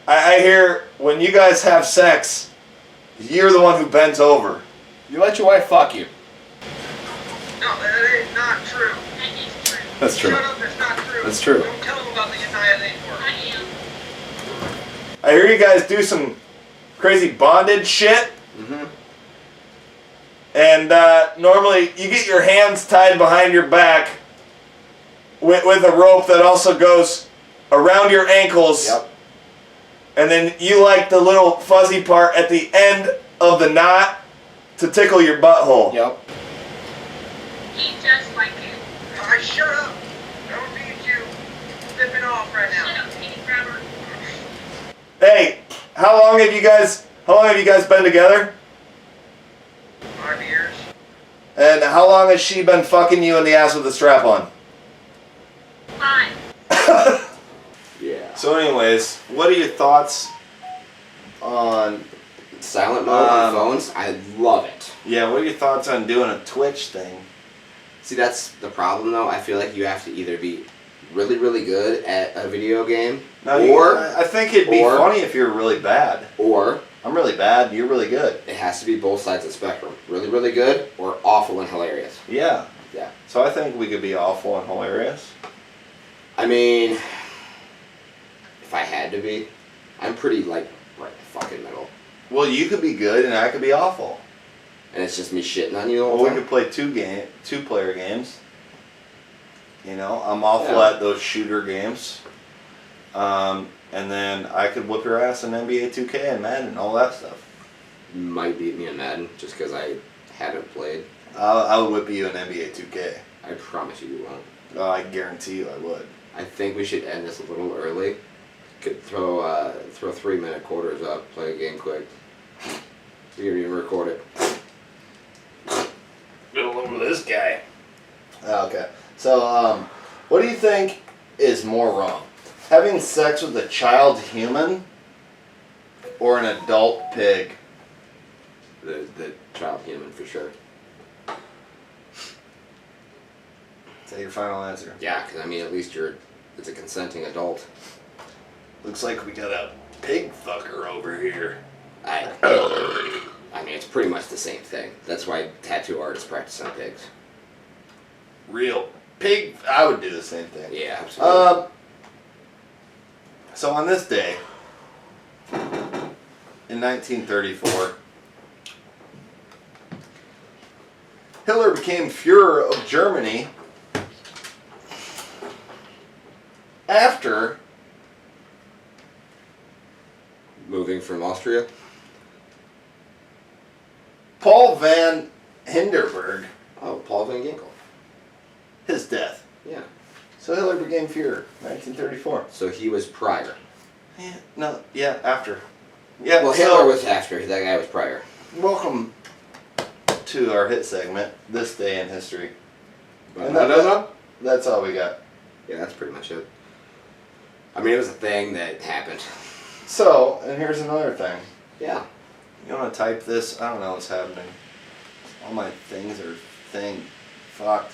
I hear when you guys have sex, you're the one who bent over. You let your wife fuck you. No, that is not true. That is true. That's true. Shut up, that's not true. That's true. Don't tell them about the annihilate work. I am. I hear you guys do some crazy bondage shit. Mm-hmm. And normally you get your hands tied behind your back with a rope that also goes around your ankles. Yep. And then you like the little fuzzy part at the end of the knot to tickle your butthole. Yep. He's just like you. I shut up. I don't need you flipping off right Shut now. up, kitty grabber. Hey, how long have you guys been together? 5 years. And how long has she been fucking you in the ass with a strap on? Fine. Yeah. So anyways, what are your thoughts on Silent mode on phones, I love it. what are your thoughts on doing a Twitch thing? See, that's the problem though. I feel like you have to either be really, really good at a video game, I think it'd be funny if you're really bad. or I'm really bad, you're really good. it has to be both sides of the spectrum. Really, really good, or awful and hilarious. Yeah. Yeah. So I think we could be awful and hilarious. I mean, if I had to be, I'm pretty like right in the fucking middle. Well, you could be good and I could be awful. And it's just me shitting on you the whole Well, we time. could play two-player games. I'm awful Yeah. at those shooter games. And then I could whip your ass in NBA 2K and Madden and all that stuff. You might beat me in Madden just because I haven't played. I would whip you in NBA 2K. I promise you won't. Oh, I guarantee you I would. I think we should end this a little early. Could throw 3-minute quarters up, play a game quick. So you can even record it. Get a load of this guy. Okay. So, what do you think is more wrong? Having sex with a child human or an adult pig? The child human for sure. Is that your final answer? Yeah, because I mean, at least it's a consenting adult. Looks like we got a pig fucker over here. I mean, it's pretty much the same thing. That's why tattoo artists practice on pigs. Real pig. I would do the same thing. Yeah, absolutely. So on this day, in 1934, Hitler became Fuhrer of Germany after Moving from Austria. Paul van Hindenburg, Oh, Paul van Ginkel. his death. Yeah. So Hitler became Fuhrer, 1934. So he was prior. Yeah, after. Yeah, Well, Hitler was after. That guy was prior. Welcome to our hit segment, This Day in History. And Yeah, that's all we got. that's pretty much it. I mean, it was a thing that happened. So, and here's another thing. Yeah. You want to type this? I don't know what's happening. All my things are fucked.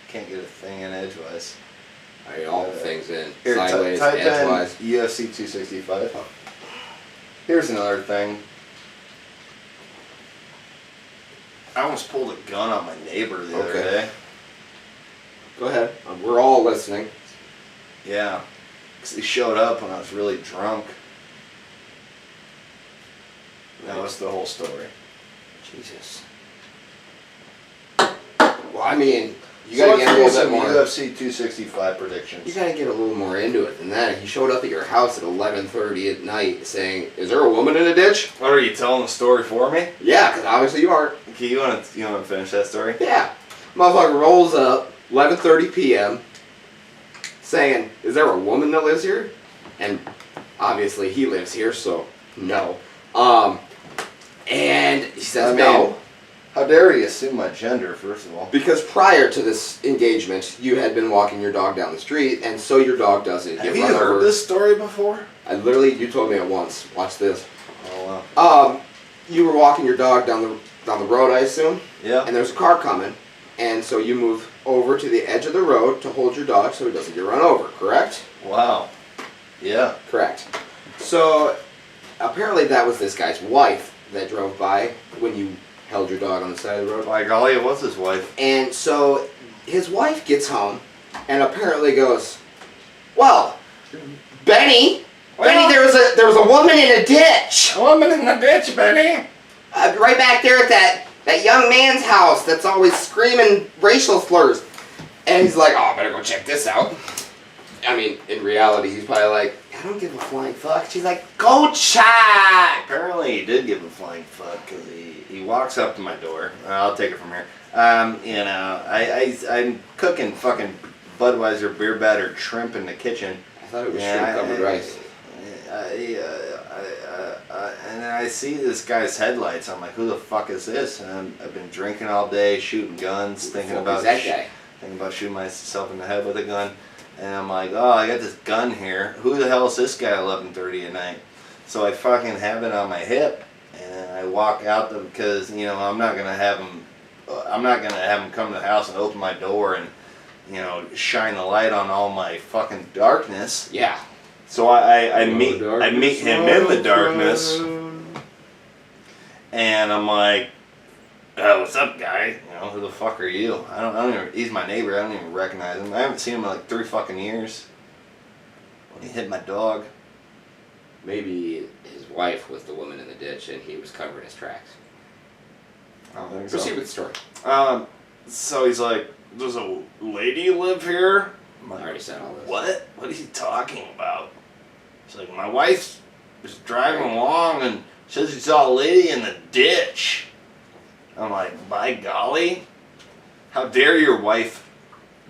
Can't get a thing in edgewise. I mean, all the things in. Here, Sideways, type edgewise. in UFC 265. Here's another thing. I almost pulled a gun on my neighbor the other day. Go ahead. We're all listening. Yeah. 'Cause he showed up when I was really drunk. That was the whole story. Jesus. Well, I mean, you So gotta let's get a do little bit some more. UFC 265 predictions. You gotta get a little more into it than that. He showed up at your house at 11:30 at night saying, "Is there a woman in a ditch?" What, are you telling the story for me? Yeah, because obviously you aren't. Okay, you want to finish that story? Yeah. Motherfucker rolls up 11:30 p.m. saying, "Is there a woman that lives here?" And obviously he lives here, so no. And he says no. How dare you assume my gender, first of all? Because prior to this engagement, you had been walking your dog down the street, and so your dog doesn't get Have you run heard over. this story before? You told me it once. Watch this. Oh, wow. You were walking your dog down the road, I assume, Yeah. and there's a car coming, and so you move over to the edge of the road to hold your dog so he doesn't get run over, correct? Wow. Yeah. Correct. So, apparently that was this guy's wife that drove by when you held your dog on the side of the road. By golly, it was his wife. And so, his wife gets home and apparently goes, "Well, Benny, there was a woman in a ditch. A woman in the ditch, Benny. Right back there at that young man's house that's always screaming racial slurs." And he's like, "Oh, I better go check this out." I mean, in reality, he's probably like, "I don't give a flying fuck." She's like, "Go check!" Apparently he did give a flying fuck because he walks up to my door. I'll take it from here. I'm cooking fucking Budweiser beer battered shrimp in the kitchen. I thought it was shrimp covered rice. And then I see this guy's headlights. I'm like, who the fuck is this? And I've been drinking all day, shooting guns, thinking about that guy. Thinking about shooting myself in the head with a gun. And I'm like, oh, I got this gun here. Who the hell is this guy at 11:30 at night? So I fucking have it on my hip, and I walk out because I'm not gonna have him come to the house and open my door and shine the light on all my fucking darkness. Yeah. So I meet him in the darkness, and I'm like, oh, what's up, guy? Who the fuck are you? I don't even, he's my neighbor. I don't even recognize him. I haven't seen him in like 3 fucking years. When he hit my dog. Maybe his wife was the woman in the ditch and he was covering his tracks. I don't think Proceed so. with the story. So he's like, does a lady live here? I'm I like, already said all this. what? What is he talking about? He's like, my wife was driving along and says she saw a lady in the ditch. I'm like, by golly, how dare your wife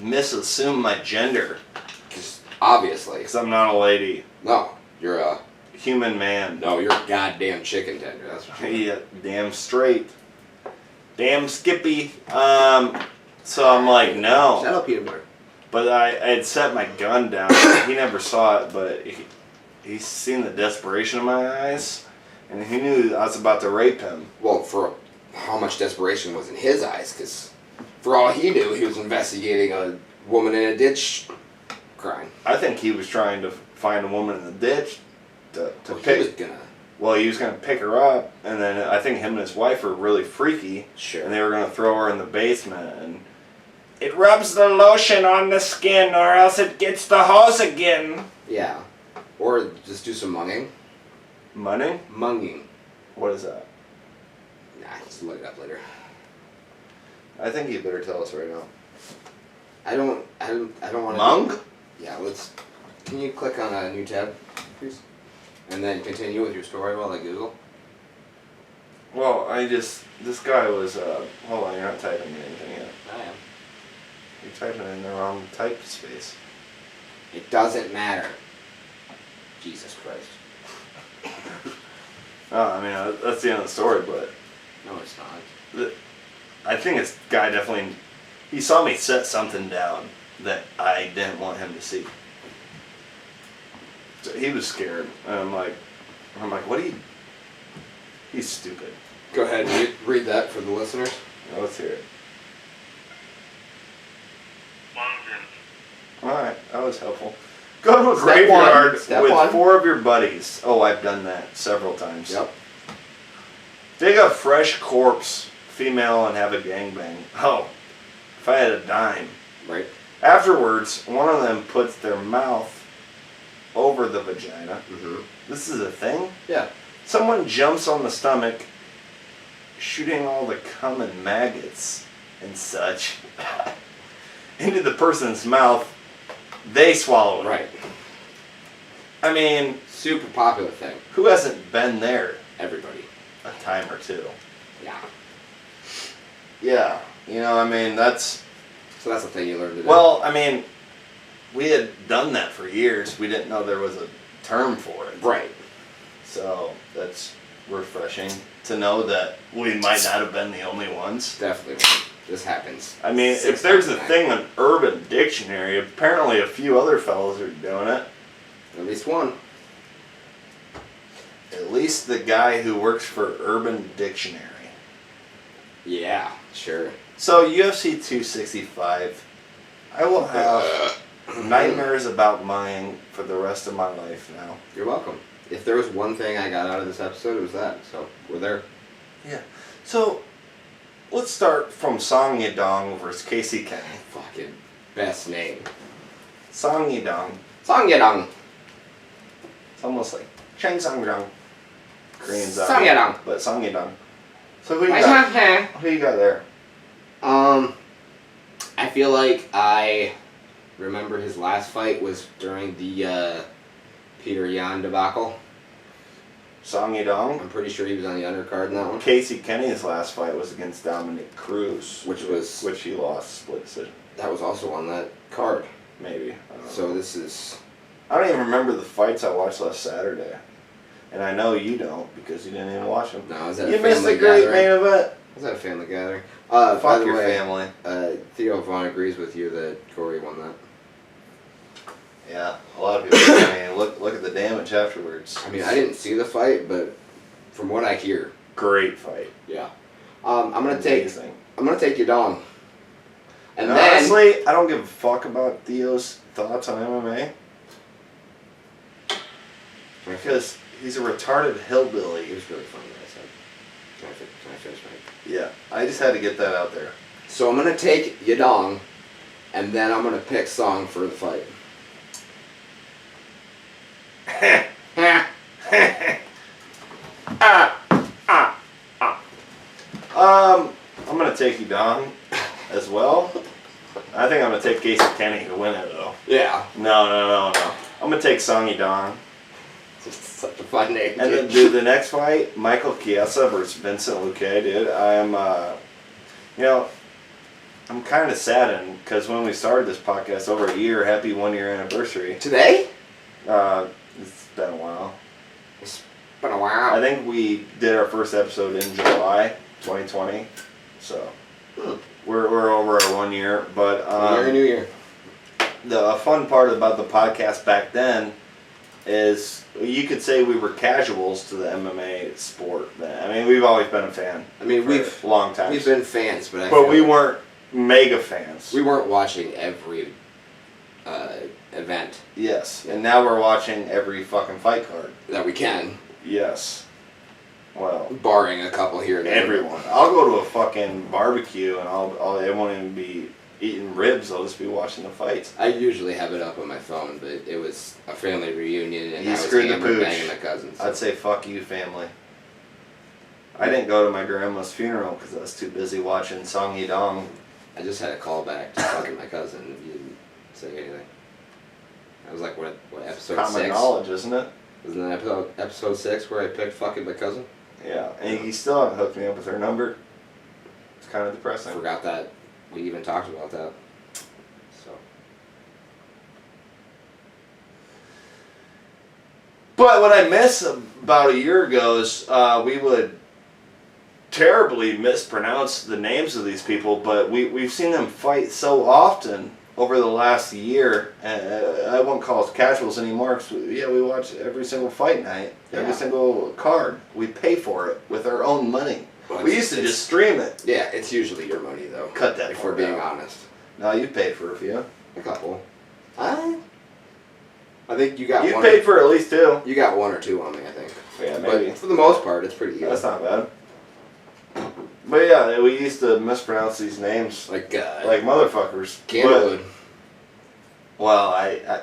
misassume my gender? Obviously. Because I'm not a lady. No, you're a... Human man. No, you're a goddamn chicken tender. That's right. Yeah, damn straight. Damn Skippy. So I'm like, no. Shut up, peanut butter. But I had set my gun down. He never saw it, but he's seen the desperation in my eyes. And he knew I was about to rape him. Well, for how much desperation was in his eyes, because for all he knew, he was investigating a woman in a ditch crime. I think he was trying to find a woman in the ditch to Well, pick. he was gonna... Well, he was going to pick her up, and then I think him and his wife were really freaky. Sure. And they were going to throw her in the basement. And it rubs the lotion on the skin, or else it gets the hose again. Yeah. Or just do some munging. Money? Munging. What is that? Nah, just look it up later. I think you better tell us right now. I don't want to. Mung? Yeah, let's. Can you click on a new tab, please? And then continue with your story while I Google. Well, this guy was, hold on, you're not typing anything yet. I am. You're typing in the wrong type space. It doesn't matter. Jesus Christ. Oh, I mean, that's the end of the story, but No, it's not. I think this guy definitely, he saw me set something down that I didn't want him to see. So he was scared, and I'm like, what are you, he's stupid. Go ahead and read that for the listeners. Now, let's hear it. London. Alright, that was helpful. Go to a Step graveyard one. Step with one. 4 of your buddies. Oh, I've done that several times. Yep. Dig a fresh corpse, female, and have a gangbang. Oh, if I had a dime. Right. Afterwards, one of them puts their mouth over the vagina. Mm-hmm. This is a thing? Yeah. Someone jumps on the stomach, shooting all the cum and maggots and such into the person's mouth. They swallow it. Right. I mean, Super popular thing. who hasn't been there Everybody. a time or two? Yeah. Yeah, you know, I mean, that's... So that's the thing you learned to do. Well, I mean, we had done that for years. We didn't know there was a term for it. Right. So that's refreshing to know that we might not have been the only ones. Definitely. This happens. I mean, if there's a thing on Urban Dictionary, apparently a few other fellows are doing it. At least one. At least the guy who works for Urban Dictionary. Yeah, sure. So, UFC 265, I will have nightmares about mine for the rest of my life now. You're welcome. If there was one thing I got out of this episode, it was that. So, we're there. Yeah. So, let's start from Song Yadong versus Casey Kenny. Fucking best name. Song Yadong. Song Yadong. It's almost like Chang Song Jong. Korean Song Yadong. But Song Yadong. So who you got? Who you got there? I feel like I remember his last fight was during the Peter Yan debacle. Song Yadong. I'm pretty sure he was on the undercard in that one. Casey Kenny's last fight was against Dominic Cruz, Which he lost split decision. That was also on that card. Maybe. I don't know. So this is... I don't even remember the fights I watched last Saturday. And I know you don't because you didn't even watch them. No, is that You a missed family a great gathering? main event. Was that a family gathering? By Fuck the your way, family. Theo Vaughn agrees with you that Corey won that. Yeah, a lot of people. I mean, look at the damage afterwards. I mean, I didn't see the fight, but from what I hear, Great fight. yeah. I'm gonna take Amazing. Yadong. And And then honestly, I don't give a fuck about Theo's thoughts on MMA because he's a retarded it hillbilly. was really fun what I said. Can I finish my... Yeah, I just had to get that out there. So I'm gonna take Yadong, and then I'm gonna pick Song for the fight. I'm gonna take Yadong as well. I think I'm gonna take Casey Kenny to win it though. Yeah. No. I'm gonna take Song Yadong. It's just such a fun name. And then do the next fight, Michael Chiesa versus Vincent Luque, dude. I'm kind of saddened because when we started this podcast over a year, happy 1 year anniversary. Today? It's been a while. It's been a while. I think we did our first episode in July 2020, so we're over our 1 year. But New year. the fun part about the podcast back then is you could say we were casuals to the MMA sport. I mean, we've always been a fan. I mean, for a long time. we've been fans, but I But feel we like weren't mega fans. we weren't watching every event Yes, and now we're watching every fucking fight card. that we can, Yes. Well, barring a couple here and there. everyone. I'll go to a fucking barbecue and I won't even be eating ribs. I'll just be watching the fights. I usually have it up on my phone, but it was a family reunion and You I was screwed the hammered pooch. banging my cousins. I'd say fuck you, family. I didn't go to my grandma's funeral because I was too busy watching Song Yidong. I just had a call back to fucking my cousin, and you didn't say anything. I was like, what episode Common 6? knowledge, isn't it? Isn't that episode 6 where I picked fucking my cousin? Yeah, and you still haven't hooked me up with her number. It's kind of I depressing. forgot that we even talked about that. So. But what I miss about a year ago is we would terribly mispronounce the names of these people, but we've seen them fight so often over the last year. I won't call us casuals anymore because we watch every single fight night, every Yeah. single card. We pay for it with our own money. Well, We used to just stream it. Yeah, it's usually your money though. Cut that if we're part being out. honest. No, you paid for a few. A couple. I think you got You one. paid for at least 2. You got 1 or 2 on me, I think. Yeah, maybe. But for the most part, it's pretty good. That's not bad. But yeah, we used to mispronounce these names Like like motherfuckers. Candlewood. Well, I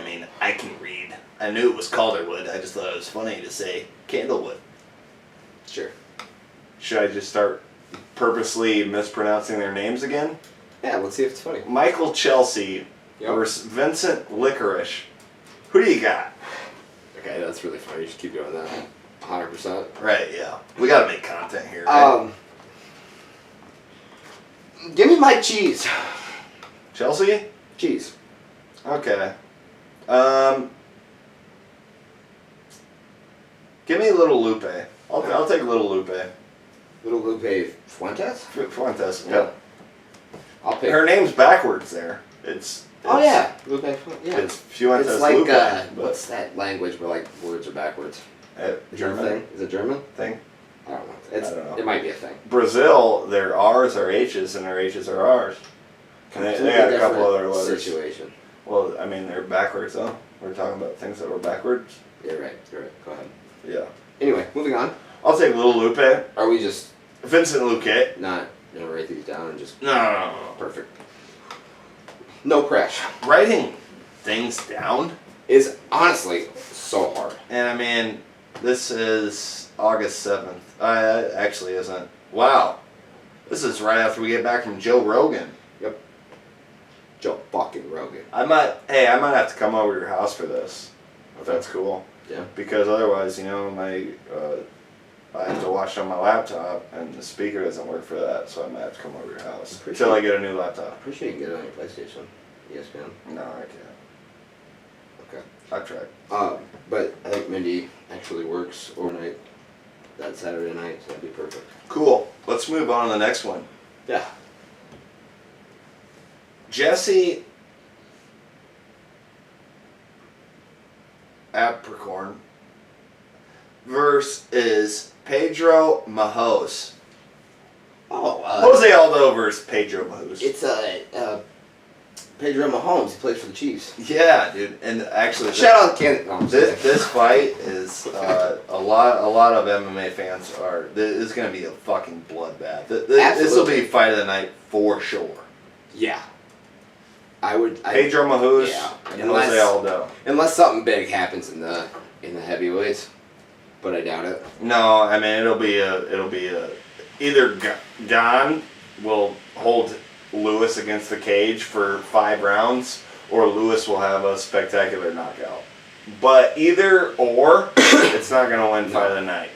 mean, I can read. I knew it was Calderwood. I just thought it was funny to say Candlewood. Sure. Should I just start purposely mispronouncing their names again? Yeah, let's see if it's funny. Michael Chelsea Yep. versus Vincent Licorice. Who do you got? Okay, that's really funny. You should keep doing that. 100%. Right, yeah. We gotta make content here, right? Give me my cheese. Chelsea? Cheese. Okay. Give me a little Lupe. I'll take a little Lupe. Little Lupe Fuentes? Fuentes. Yeah. Yeah. I'll pick. Her name's backwards there. It's Oh yeah, Lupe. Yeah. It's Fuentes It's like Lupe. what's that language where like words are backwards? German Thing? Is it German? thing. I don't know. It's I don't know. It might be a thing. Brazil, their R's are H's and their H's are R's. And they got a couple different other letters. Situation. Well, I mean, they're backwards though. We're talking about things that were backwards. You're right. You're right. Go ahead. Yeah. Anyway, moving on. I'll take little Lupe. Are we just Vincent Luque. not gonna write these down and just No. perfect? No crash. Writing things down. Is honestly so hard. And I mean, this is August 7th. It actually isn't. Wow. This is right after we get back from Joe Rogan. Yep. Joe fucking Rogan. I might have to come over to your house for this. If that's cool. Yeah. Because otherwise, I have to watch it on my laptop, and the speaker doesn't work for that, so I might have to come over to your house until I get a new laptop. I'm pretty sure you can get it on your PlayStation. ESPN. No, I can't. Okay. I've tried. But I think Mindy actually works overnight that Saturday night, so that'd be perfect. Cool. Let's move on to the next one. Yeah. Jesse Apricorn versus Pedro Majos. Oh, Jose Aldo versus Pedro Majos. it's Pedro Mahomes. He plays for the Chiefs. Yeah, dude. And actually, Shout out Ken. No, I'm just kidding. this fight is a lot of MMA fans are. This is gonna be a fucking bloodbath. This will Absolutely. be fight of the night for sure. Yeah. I Pedro Majos Yeah. and Jose Aldo. unless something big happens in the heavyweights, but I doubt it. No, I mean it'll be a either Don will hold Lewis against the cage for 5 rounds, or Lewis will have a spectacular knockout. But either or, it's not gonna win fight of the night.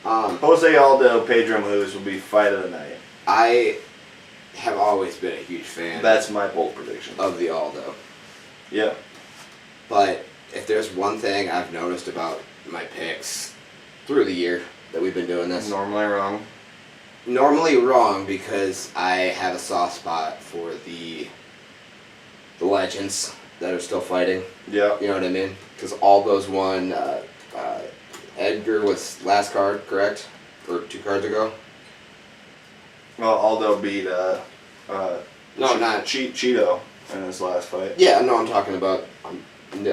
Jose Aldo, Pedro Majos will be fight of the night. I have always been a huge fan. That's my bold prediction. Of the Aldo. Yeah. But if there's one thing I've noticed about my picks through the year that we've been doing this, Normally wrong. normally wrong because I have a soft spot for the legends that are still fighting. Yeah. You know what I mean? Because Aldo's won. Edgar was last card, correct? Or 2 cards ago? Well, Aldo beat not Cheeto in his last fight. Yeah, no, I'm talking about. I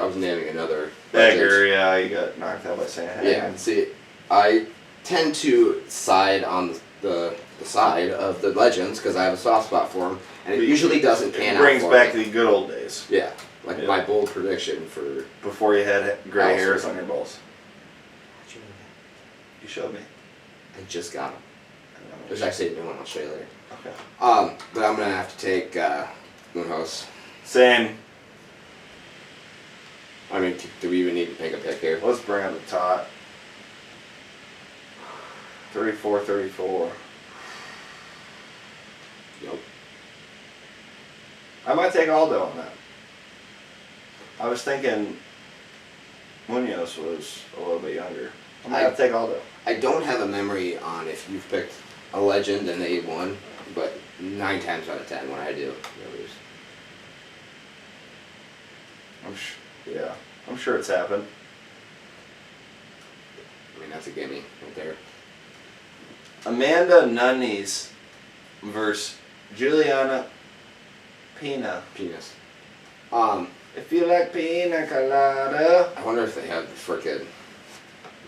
was naming another. Edgar, yeah, he got knocked out by Sam. Yeah, see, I tend to side on the side of the legends because I have a soft spot for them, and it usually doesn't pan out. Brings for back me. the good old days. Yeah, like Yeah. my bold prediction for. Before you had gray Awesome. hairs on your balls. You showed me. I just got them. There's actually a new one I'll show you later. Okay. But I'm gonna have to take Moonhouse. Same. I mean, do we even need to pick a pick here? Let's bring up the tot. 34. Nope. I might take Aldo on that. I was thinking Munoz was a little bit younger. I'm going to take Aldo. I don't have a memory on if you've picked a legend and they won, but 9 times out of 10 when I do, they lose. Yeah, I'm sure it's happened. I mean, that's a gimme right there. Amanda Nunes versus Juliana Pena. Penis. If you like pina colada. I wonder if they have the frickin'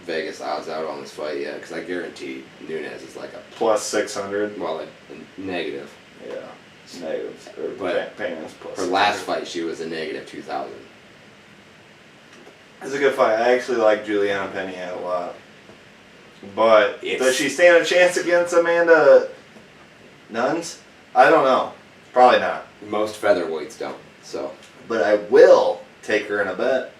Vegas odds out on this fight yet, because I guarantee Nunes is like a Plus 600. well, like a negative. Yeah, it's negative. But Pena's plus Her 600. last fight, she was a negative 2,000. It's a good fight. I actually like Juliana Pena a lot. But It's- does she stand a chance against Amanda Nunes? I don't know. Probably not. Most featherweights don't. So, But I will take her in a bet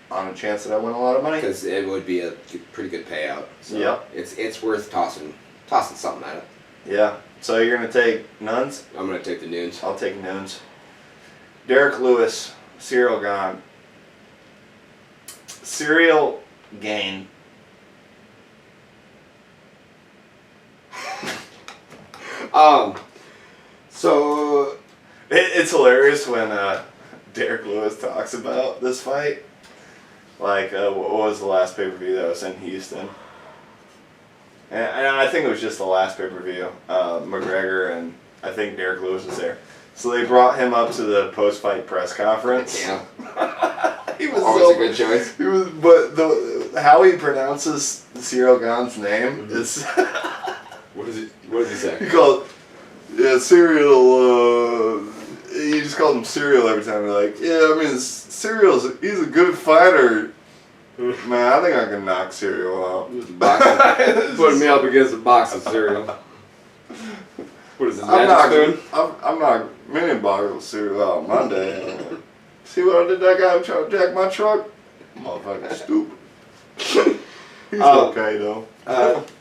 on a chance that I win a lot of money. because it would be a pretty good payout. So Yep. It's worth tossing something at it. Yeah. So you're going to take Nunes? I'm gonna take the Nunes. I'll take Nunes. Derek Lewis, Cyril Gahn. Cyril gained. So It's hilarious when Derek Lewis talks about this fight. Like, what was the last pay-per-view that was in Houston? And I think it was just the last pay-per-view. McGregor and I think Derek Lewis was there. So they brought him up to the post-fight press conference. yeah, He was always so a good choice. He was, but how he pronounces Cyril Gahn's name is What does he say? he called Cyril. He just called him Cyril every time. They're like, yeah, I mean, he's a good fighter. Man, I think I can knock Cyril out. Putting me up against a box of cereal. What is this, I'm magic spoon? I'm not mini box Cyril out Monday. See what I did? That guy trying to jack my truck. Motherfucker, stupid. He's okay though.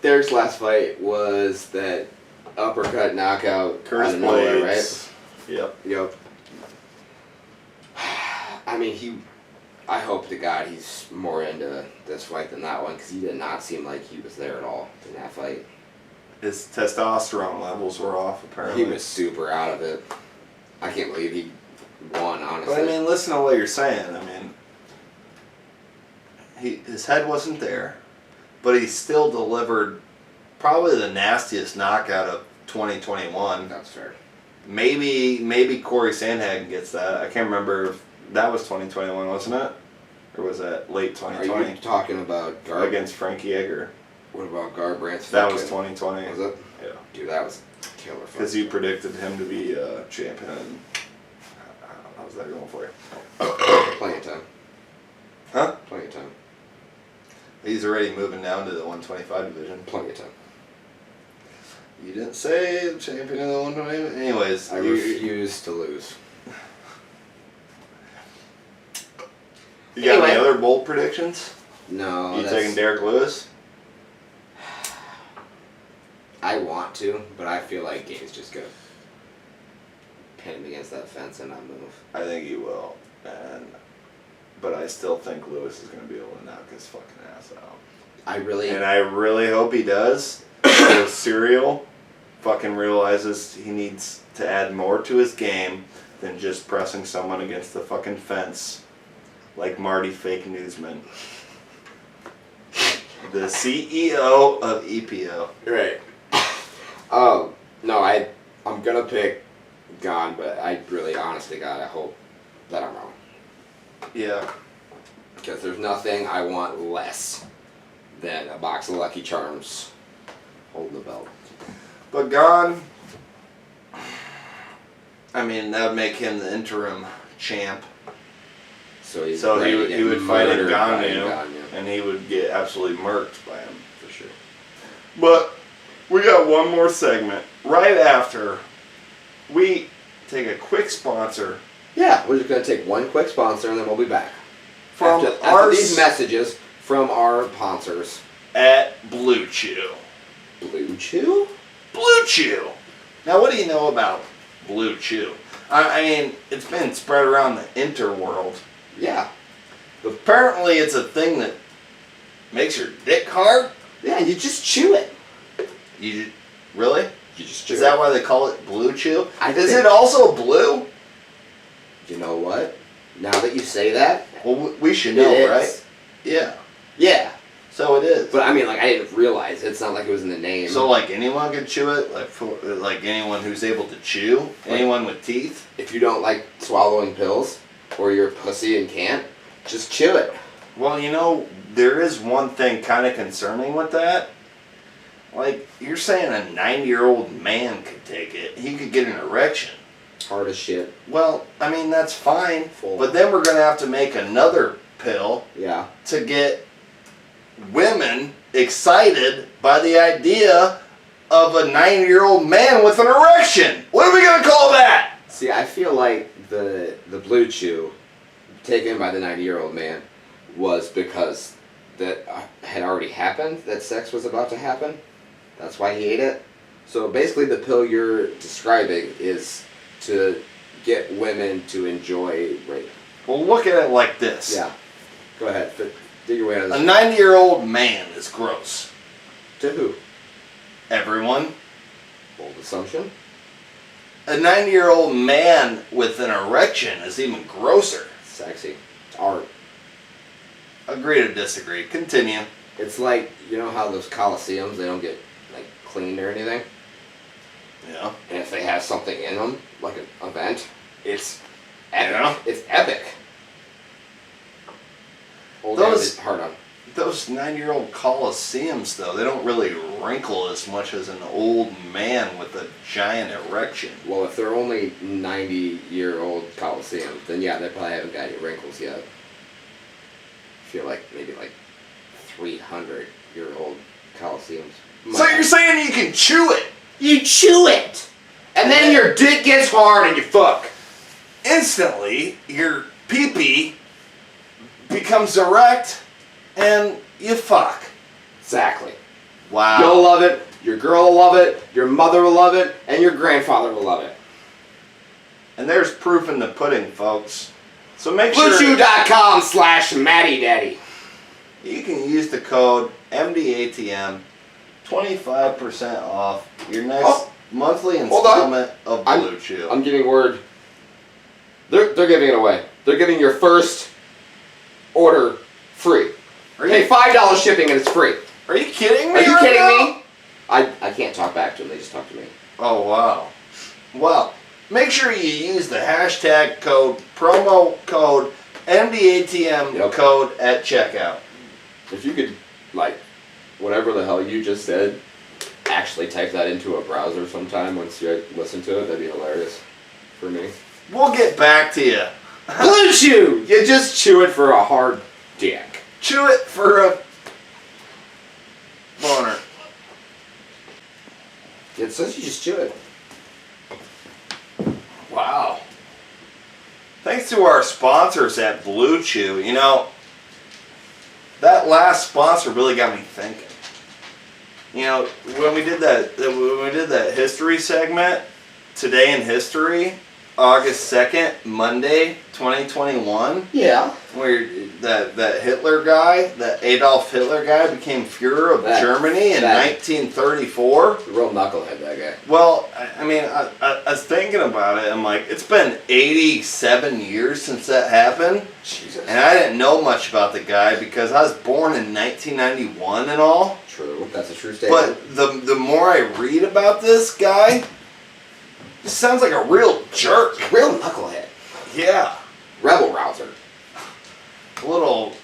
Derek's last fight was that uppercut knockout. Curtis out of nowhere, Blades. Yep. Yep. I mean, I hope to God he's more into this fight than that one, because he did not seem like he was there at all in that fight. His testosterone levels were off, apparently. He was super out of it. I can't believe he won, honestly. But I mean, listen to what you're saying. I mean, his head wasn't there, but he still delivered probably the nastiest knockout of 2021. That's fair. Maybe Corey Sandhagen gets that. I can't remember if that was 2021, wasn't it? Or was that late Are 2020? you talking about Gar? Against Frankie Edgar. What about Garbrandt's? That was 2020. Was it? Yeah. Dude, that was a killer fight. Because you predicted him to be champion. And how's that going for you? Plenty of time. Huh? Plenty of time. He's already moving down to the 125 division. Plenty of time. You didn't say champion of the 120. Anyways, I refuse to lose. You got any Anyway. other bold predictions? No. You that's- taking Derek Lewis? I want to, but I feel like Gabe's just gonna pin him against that fence and not move. I think he will, but I still think Lewis is going to be able to knock his fucking ass out. I really. And I really hope he does. So Cyril fucking realizes he needs to add more to his game than just pressing someone against the fucking fence like Marty Fake Newsman. The CEO of EPO. Right. No, I'm gonna pick Gone, but I really, honest to God, I hope that I'm wrong. Yeah. Because there's nothing I want less than a box of Lucky Charms holding the belt. But Gone, I mean, that would make him the interim champ. So he's So ready to he get would fight murdered by Ngannou, Ngannou. and he would get absolutely murked by him, for sure. But we got one more segment right after we take a quick sponsor Yeah, we're just going to take one quick sponsor and then we'll be back. from After these messages from our sponsors. at Blue Chew. Blue Chew? Blue Chew. Now, what do you know about Blue Chew? I mean, it's been spread around the interworld. Yeah. Apparently, it's a thing that makes your dick hard. Yeah, you just chew it. You really? You just chew Is that it. why they call it Blue Chew? Is think- it also blue? You know what? Now that you say that, Well, we should know, it is. right? Yeah. Yeah. So it is. But I mean, like, I didn't realize. It's not like it was in the name. So, like, anyone can chew it? Like anyone who's able to chew? Anyone with teeth? if you don't like swallowing pills, or you're a pussy and can't, just chew it. Well, you know, there is one thing kind of concerning with that. Like, you're saying a 90-year-old man could take it. He could get an erection. Hard as shit. Well, I mean, that's fine. Full. But then we're going to have to make another pill Yeah. to get women excited by the idea of a 90-year-old man with an erection. What are we going to call that? See, I feel like the Blue Chew, taken by the 90-year-old man, was because that had already happened, that sex was about to happen. That's why he ate it. So basically the pill you're describing is to get women to enjoy rape. Well, look at it like this. Yeah. Go ahead. Dig your way out of A this. 90-year-old man is gross. To who? Everyone. Bold assumption. A 90-year-old man with an erection is even grosser. Sexy. It's art. Agree to disagree. Continue. It's like, you know how those coliseums, they don't get like cleaned or anything? Yeah. And if they have something in them, like an event, it's epic. Yeah. It's epic. Hold Those- hard on. Those 90-year-old coliseums, though, they don't really wrinkle as much as an old man with a giant erection. Well, if they're only 90-year-old coliseums, then yeah, they probably haven't got any wrinkles yet. I feel like maybe like 300-year-old coliseums. So you're saying you can chew it? You chew it! And then your dick gets hard and you fuck. Instantly, your pee-pee becomes erect and you fuck. Exactly. Wow. You'll love it, your girl will love it, your mother will love it, and your grandfather will love it. And there's proof in the pudding, folks. So make sure BlueChew.com/MattyDaddy. you can use the code MDATM, 25% off your next monthly Hold on. installment of Blue Chew. I'm getting word. They're giving it away. They're giving your first order free. Pay $5 shipping and it's free. Are you kidding me? Are you right kidding now? me? I can't talk back to them. They just talk to me. Oh, wow. Well, make sure you use the hashtag code, promo code, MDATM Yep. code at checkout. If you could, like, whatever the hell you just said, actually type that into a browser sometime once you listen to it, that'd be hilarious for me. We'll get back to you. Blue Chew! You just chew it for a hard dick. Chew it for a boner. It says you just chew it. Wow. Thanks to our sponsors at Blue Chew. You know, that last sponsor really got me thinking. You know, when we did that history segment, Today in History, August 2nd, Monday, 2021, Yeah. where that Hitler guy, that Adolf Hitler guy became Führer of Germany in 1934. Real knucklehead, that guy. Well, I mean, I was thinking about it. I'm like, it's been 87 years since that happened. Jesus. And I didn't know much about the guy because I was born in 1991 and all. True. That's a true statement. But the more I read about this guy, he sounds like a real jerk. Real knucklehead. Yeah. Rebel rouser. A little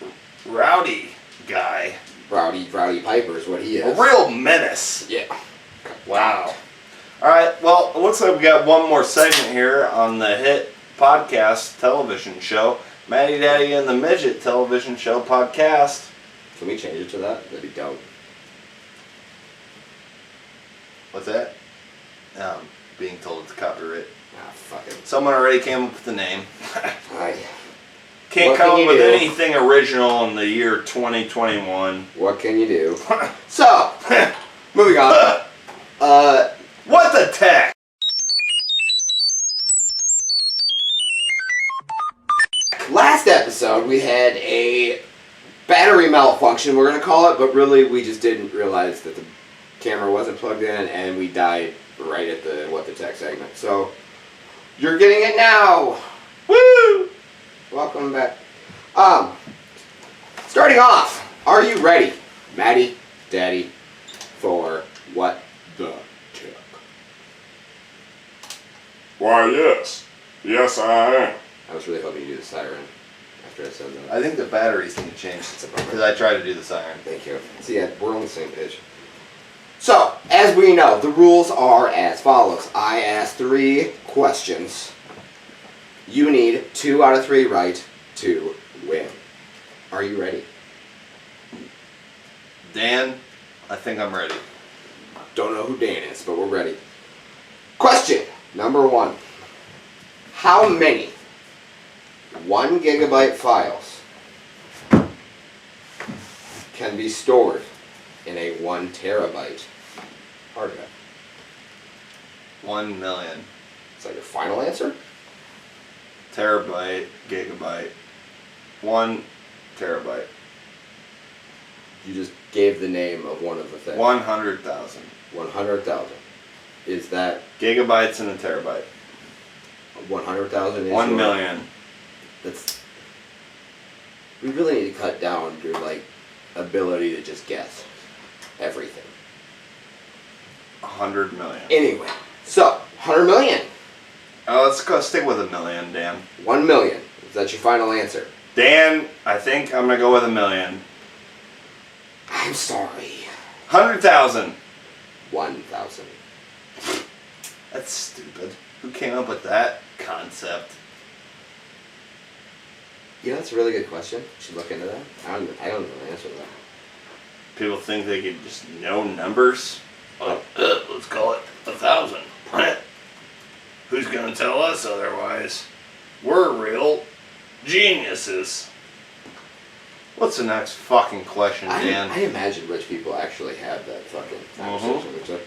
rowdy guy. Rowdy Piper is what he is. A real menace. Yeah. Wow. All right. Well, it looks like we got one more segment here on the hit podcast television show, Matty Daddy and the Midget television show podcast. Can we change it to that? That'd be dope. What's that? Being told it's copyright. Ah, fuck it. Someone already came up with the name. I, Can't What come can up you with do? anything original in the year 2021. what can you do? So, moving on. What the tech? Last episode, we had a battery malfunction, we're going to call it, but really we just didn't realize that the camera wasn't plugged in and we died right at the What the Tech segment. So, you're getting it now! Woo! Welcome back. Starting off, are you ready, Maddie, Daddy, for What the Tech? Why, yes. Yes, I am. I was really hoping you do the siren after I said that. I think the batteries need to change It's a bummer. because I tried to do the siren. Thank you. So yeah, we're on the same page. So, as we know, the rules are as follows. I ask 3 questions. You need 2 out of 3 right to win. Are you ready? Dan, I think I'm ready. Don't know who Dan is, but we're ready. Question number 1. How many 1 gigabyte files can be stored in a 1 terabyte hard drive? 1 million. Is that your final answer? Terabyte, gigabyte. 1 terabyte. You just gave the name of one of the things. 100,000. 100,000. Is that Gigabytes and a terabyte. 100,000? 1 million. That's. We really need to cut down your ability to just guess everything. 100 million. Anyway, so 100 million. Let's go stick with 1 million, Dan. 1 million. Is that your final answer? Dan, I think I'm gonna go with 1 million. I'm sorry. 100,000. 1,000. That's stupid. Who came up with that concept? Yeah, that's a really good question. You should look into that. I don't know the answer to that. People think they could just know numbers. Like, let's call it 1,000. Who's gonna tell us otherwise? We're real geniuses. What's the next fucking question, Dan? I imagine rich people actually have that fucking Mhm. conversation with each other.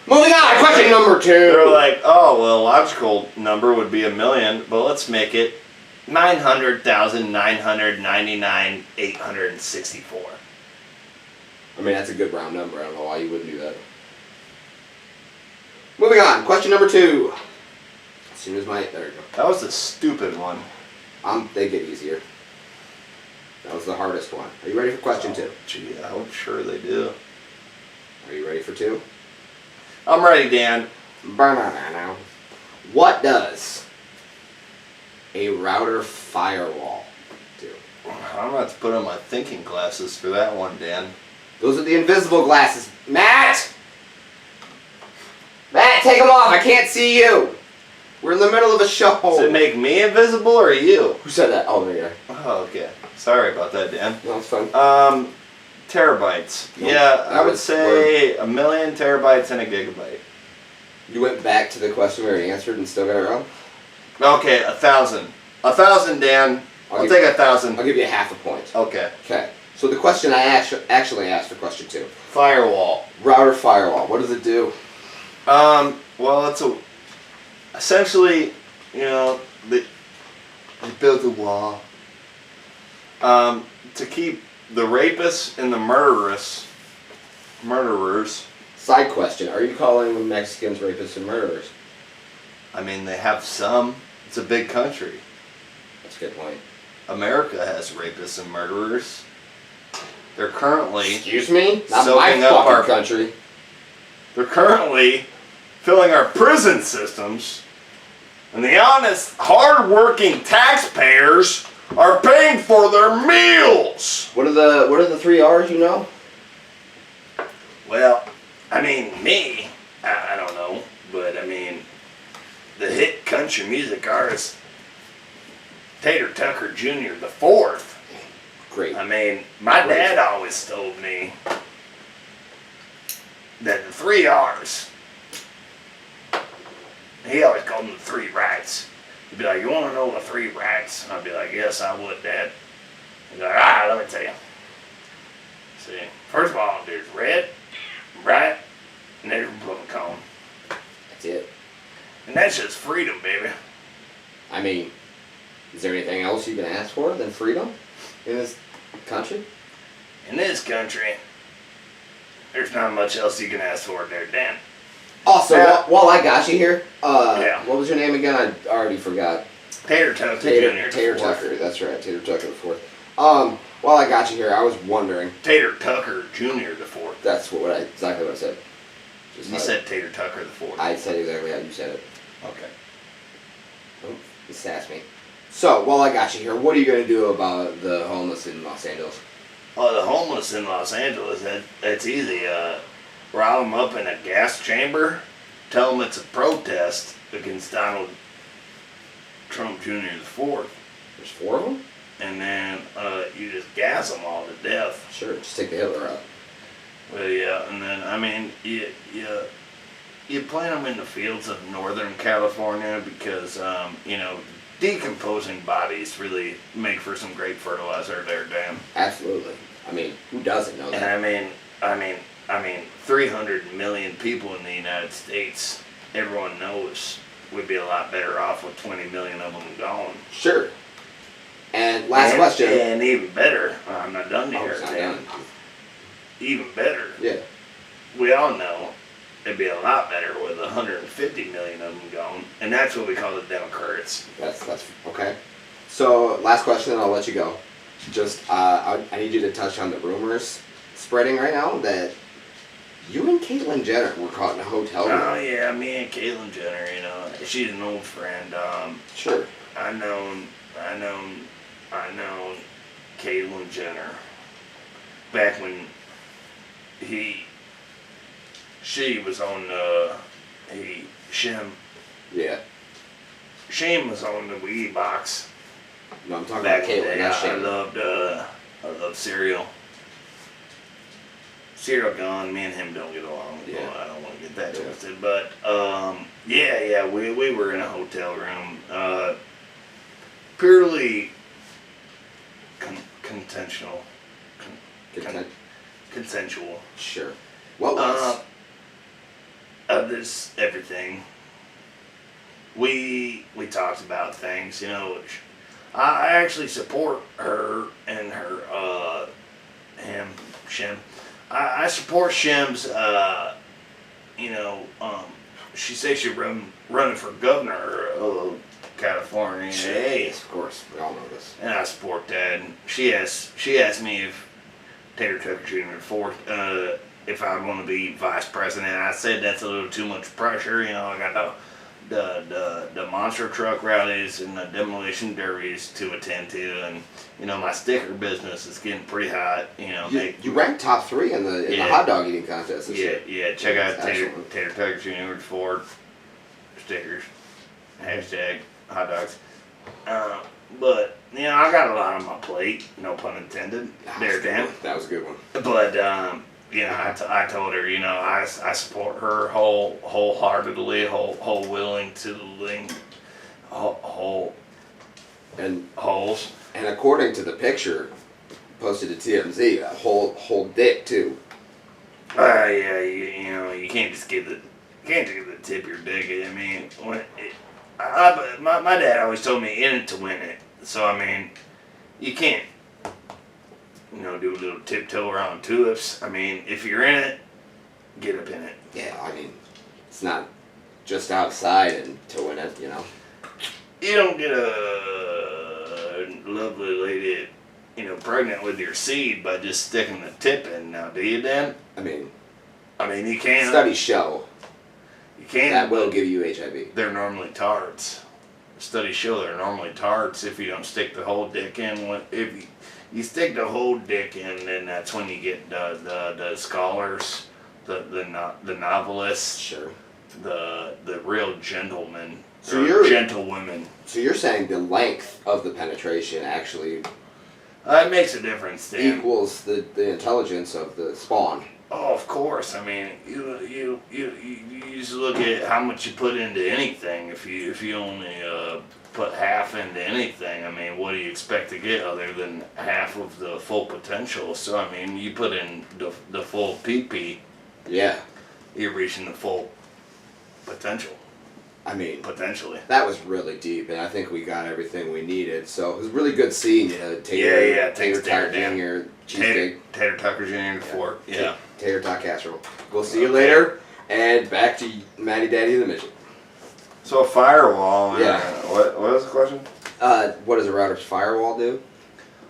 Moving on, question number 2. They're like, oh, well, a logical number would be 1 million, but let's make it 900,999,864. I mean, that's a good round number. I don't know why you wouldn't do that. Moving on, question number 2. As soon as there we go. That was a stupid one. They get easier. That was the hardest one. Are you ready for question 2? Gee, I'm sure they do. Are you ready for 2? I'm ready, Dan. What does a router firewall do? I'm about to put on my thinking glasses for that one, Dan. Those are the invisible glasses. Matt! Matt, take them off. I can't see you. We're in the middle of a show. Does it make me invisible or you? Who said that? Oh, there you are. Oh, okay. Sorry about that, Dan. No, it's fine. Terabytes. Nope. Yeah, I That would was say 1 million terabytes and a gigabyte. You went back to the question we already answered and still got it wrong? Okay, 1,000. 1,000, Dan. I'll give- take 1,000. I'll give you half a point. Okay. Okay. So the question I actually asked for question 2. Firewall. Router firewall. What does it do? Well, it's essentially, they built a wall to keep the rapists and the murderers. Side question. Are you calling the Mexicans rapists and murderers? I mean, they have some. It's a big country. That's a good point. America has rapists and murderers. They're currently Excuse me? Not my soaking up fucking our country. They're currently filling our prison systems, and the honest, hard-working taxpayers are paying for their meals. What are the 3 R's you know? Well, I mean, I don't know, but I mean, the hit country music artist Tater Tucker Jr. the Fourth. Great. I mean, my dad always told me that the 3 R's He always called them the 3 rights. He'd be like, you want to know the 3 rights? And I'd be like, yes, I would, Dad. He'd be like, all right, let me tell you. See, first of all, there's red, right, and there's Republican. That's it. And that's just freedom, baby. I mean, is there anything else you can ask for than freedom in this country? In this country, there's not much else you can ask for there, Dan. Also, Yeah. while I got you here, Yeah. what was your name again? I already forgot. Tater Tucker Tater Jr. Tucker, that's right, Tater Tucker the fourth. While I got you here, I was wondering. Tater Tucker Jr. the 4th. That's exactly what I said. Just You said Tater Tucker the 4th. I said exactly how you said it. Okay. Oh, you sassed me. So, while I got you here, what are you going to do about the homeless in Los Angeles? Oh, the homeless in Los Angeles, that's easy. Rile them up in a gas chamber, tell them it's a protest against Donald Trump Jr. the 4th, There's 4 of them? and then you just gas them all to death. Sure, just take the Hitler out. Well, yeah, and then, I mean, you plant them in the fields of Northern California because, decomposing bodies really make for some great fertilizer there, Dan. Absolutely. I mean, who doesn't know that? And I mean, 300 million people in the United States, everyone knows we'd be a lot better off with 20 million of them gone. Sure. And last question. And even better, I'm not done Oh, here, it's not Dan. done. Even better, Yeah. we all know it'd be a lot better with 150 million of them gone, and that's what we call the Democrats. That's okay. So last question, and I'll let you go. Just I need you to touch on the rumors spreading right now that you and Caitlyn Jenner were caught in a hotel room. Oh yeah, me and Caitlyn Jenner, she's an old friend. Sure. I known Caitlyn Jenner back when she was on Yeah. Shane was on the Wii box No, I'm talking back about in the Caitlyn, day. not I Shane. loved cereal. Cereal gone. Me and him don't get along. Yeah. Well, I don't want to get that Yeah. twisted, but yeah, we were in a hotel room, purely consensual. Consensual. Sure. What was? This everything. We talked about things, I actually support her and her Shim. I support Shim's she says she's running for governor of California. Hey, Yes, of course. We all know this. and I support that. And she asked me if Tater Tucker Jr. IV, if I want to be vice president. I said that's a little too much pressure. I got the monster truck rallies and the demolition derbies to attend to, and my sticker business is getting pretty hot. You ranked top 3 in the Yeah. hot dog eating contest this Yeah, year. yeah. Check out That's excellent. Tater Tucker Jr. Ford stickers. Hashtag hot dogs. But I got a lot on my plate. No pun intended. There, Dan. That was a good one. But I told her, I support her wholeheartedly, whole willing to whole And holes. and according to the picture posted to TMZ, a whole dick too. Yeah, you can't just give the tip your dick. I mean, my dad always told me in it to win it. So I mean, you can't do a little tiptoe around tulips. I mean, if you're in it, get up in it. Yeah, I mean, it's not just outside and to win it, You don't get a lovely lady, pregnant with your seed by just sticking the tip in. Now, do you, Dan? I mean, You can't. studies show You can't. that will give you HIV. They're normally tards. Studies show they're normally tards if you don't stick the whole dick in. If you stick the whole dick in, then that's when you get the scholars, the novelists, Sure. the real gentlemen, So or you're- gentlewomen. So you're saying the length of the penetration actually It makes a difference, Dan. equals the intelligence of the spawn. Oh, of course. I mean, you just look at how much you put into anything. If you only put half into anything, I mean, what do you expect to get other than half of the full potential? So I mean, you put in the full PP, Yeah. you're reaching the full potential. I mean, Potentially. that was really deep, and I think we got everything we needed. So it was really good seeing you, Tater. Yeah. Tater Thanks, Tot Dan. Jr. Cheesesteak. Tater Tucker Jr. Before. Yeah. Tater Tot Casserole. We'll see you later, and back to Matty Daddy the Midget. So a firewall. Yeah. What was the question? What does a router's firewall do?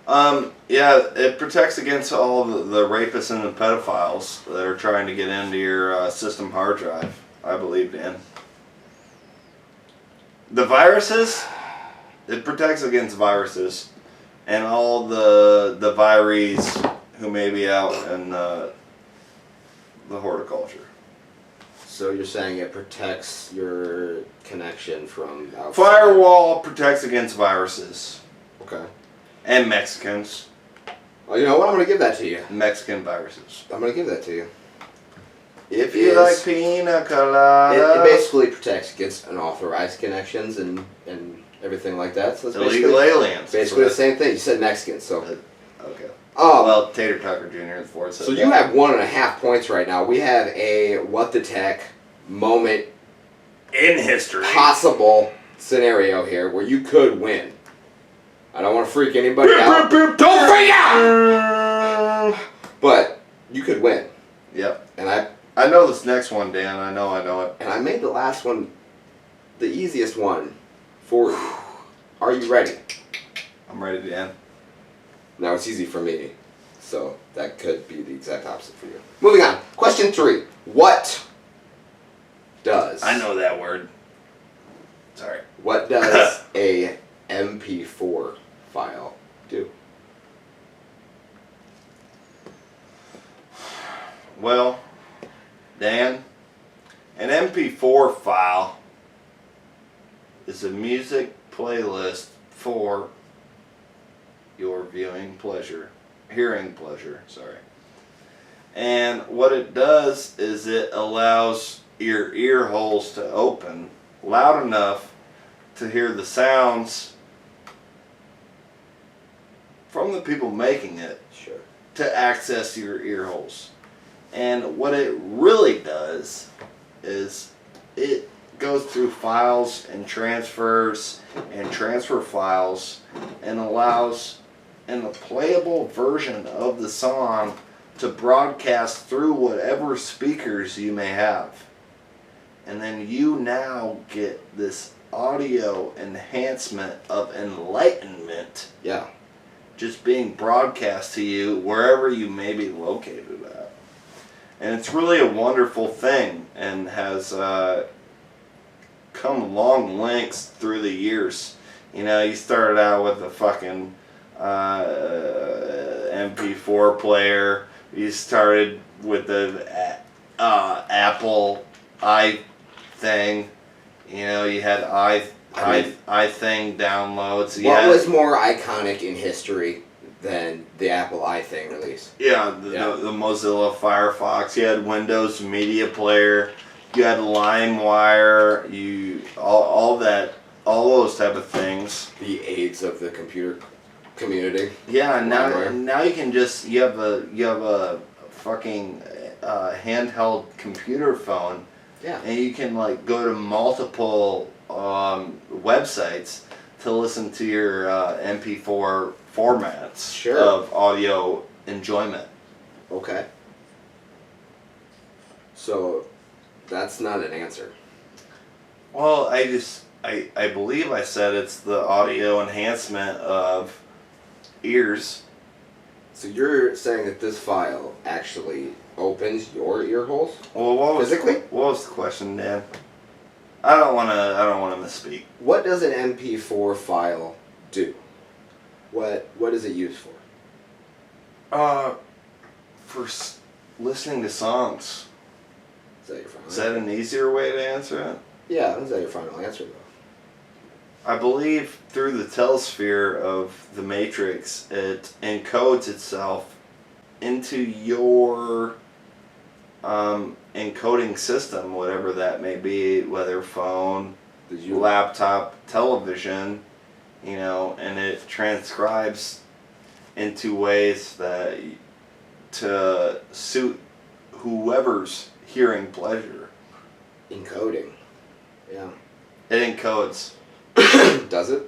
Yeah, it protects against all the rapists and the pedophiles that are trying to get into your system hard drive, I believe, Dan. The viruses, it protects against viruses and all the virees who may be out in the horticulture. So you're saying it protects your connection from outside? Firewall protects against viruses Okay. and Mexicans. Well, you know what? I'm going to give that to you. Mexican viruses. I'm going to give that to you. If you like pina colada. It basically protects against unauthorized connections and everything like that. So it's illegal aliens. basically the same thing. You said Mexican, so. Okay. Oh, Well, Tater Tucker Jr. is for it. so you have 1.5 points right now. We have a what the tech moment in history. possible scenario here where you could win. I don't want to freak anybody out. Don't freak out! But you could win. Yep. And I know this next one, Dan. I know it. I made the last one the easiest one for you. Are you ready? I'm ready, Dan. Now it's easy for me, so that could be the exact opposite for you. Moving on. Question 3. What does... I know that word. Sorry. What does a MP4 file do? Well, Dan, an MP4 file is a music playlist for your hearing pleasure, sorry. And what it does is it allows your ear holes to open loud enough to hear the sounds from the people making it Sure. to access your ear holes. And what it really does is it goes through files and transfers and transfer files and allows in a playable version of the song to broadcast through whatever speakers you may have. And then you now get this audio enhancement of enlightenment Yeah. just being broadcast to you wherever you may be located at. And it's really a wonderful thing and has come long lengths through the years. You know, you started out with a fucking MP4 player. You started with the Apple iThing. You know, you had iThing downloads. You What had, was more iconic in history than the Apple iThing release? Yeah, the Mozilla Firefox. You had Windows Media Player. You had LimeWire. All those type of things. The AIDS of the computer community. Yeah, LimeWire. now you can just you have a fucking handheld computer phone. Yeah. And you can like go to multiple websites to listen to your MP4 formats Sure. of audio enjoyment. Okay. So, that's not an answer. Well, I believe I said it's the audio enhancement of ears. So you're saying that this file actually opens your ear holes? Well, what was Physically? what was the question, Dan? I don't wanna misspeak. What does an MP4 file do? What is it used for? Listening to songs. Is that your final Is that an easier way to answer it? Yeah, is that your final answer though? I believe through the telesphere of the Matrix, it encodes itself into your encoding system, whatever that may be, whether phone, Did you laptop, television, and it transcribes into ways that to suit whoever's hearing pleasure. encoding? Yeah. It encodes. Does it?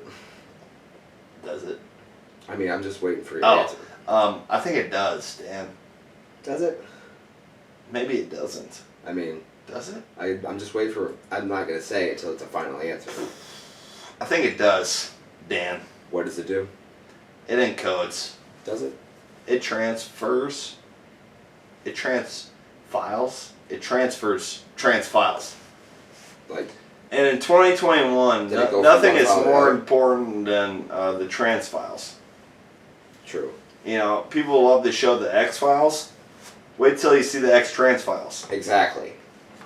Does it? I mean, I'm just waiting for your answer. I think it does, Dan. Does it? Maybe it doesn't. I mean, Does it? I'm just waiting for. I'm not gonna say it until it's a final answer. I think it does, Dan. What does it do? It encodes. Does it? It transfers. It files. It transfers files. Like, And in 2021, Did it go from nothing one is file to more the other? important than the trans files. true. People love the show The X Files. Wait till you see the X trans files. Exactly.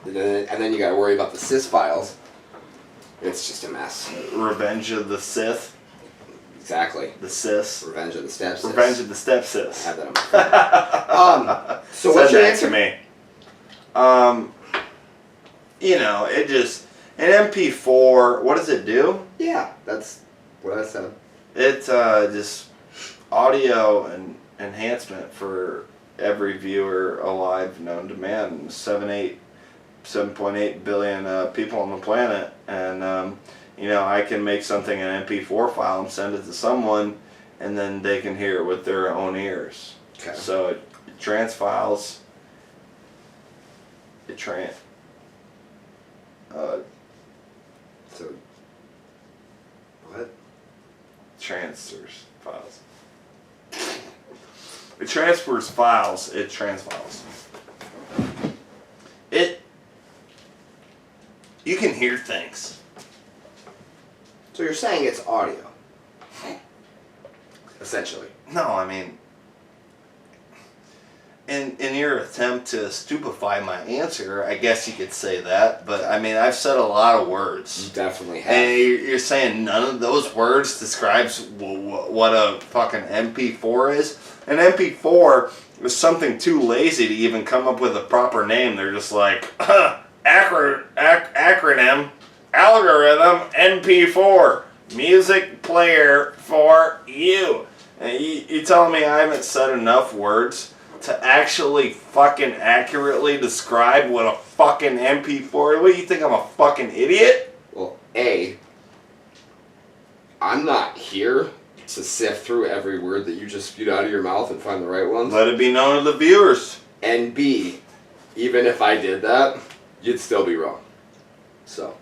And then you gotta worry about the sys files. It's just a mess. Revenge of the Sith. Exactly. The Sis. Revenge of the Steps. Revenge of the Step I Sis. have that on my phone. So Said what's your that answer? to me. It just an MP4. What does it do? Yeah, that's what I said. It's just audio and enhancement for every viewer alive known to man. 7.8 billion people on the planet, and I can make something an MP4 file and send it to someone, and then they can hear it with their own ears. Okay. So it transfiles. So what? Transfers files. It transfers files. It transfiles. You can hear things. So you're saying it's audio? Essentially. No, I mean, in your attempt to stupefy my answer, I guess you could say that. But I mean, I've said a lot of words. You definitely have. And you're saying none of those words describes what a fucking MP4 is? An MP4 is something too lazy to even come up with a proper name. They're just like, acronym, algorithm, MP4, music player for you. And you telling me I haven't said enough words to actually fucking accurately describe what a fucking MP4 is? What, you think I'm a fucking idiot? Well, I'm not here to sift through every word that you just spewed out of your mouth and find the right ones. Let it be known to the viewers. And B, even if I did that, you'd still be wrong. So.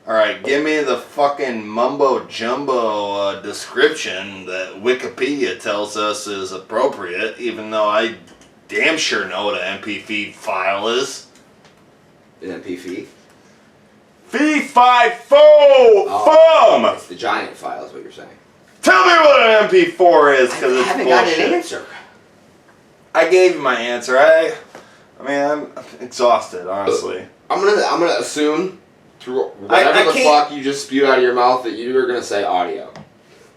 Alright, give me the fucking mumbo jumbo description that Wikipedia tells us is appropriate, even though I damn sure know what an MP4 file is. An MP4? Fee-fi-fo! Fum! It's the giant file is what you're saying. Tell me what an MP4 is, because I it's haven't bullshit. got an answer. I gave you my answer. I mean, I'm exhausted, honestly. I'm gonna assume through whatever the fuck you just spewed out of your mouth that you were gonna say audio.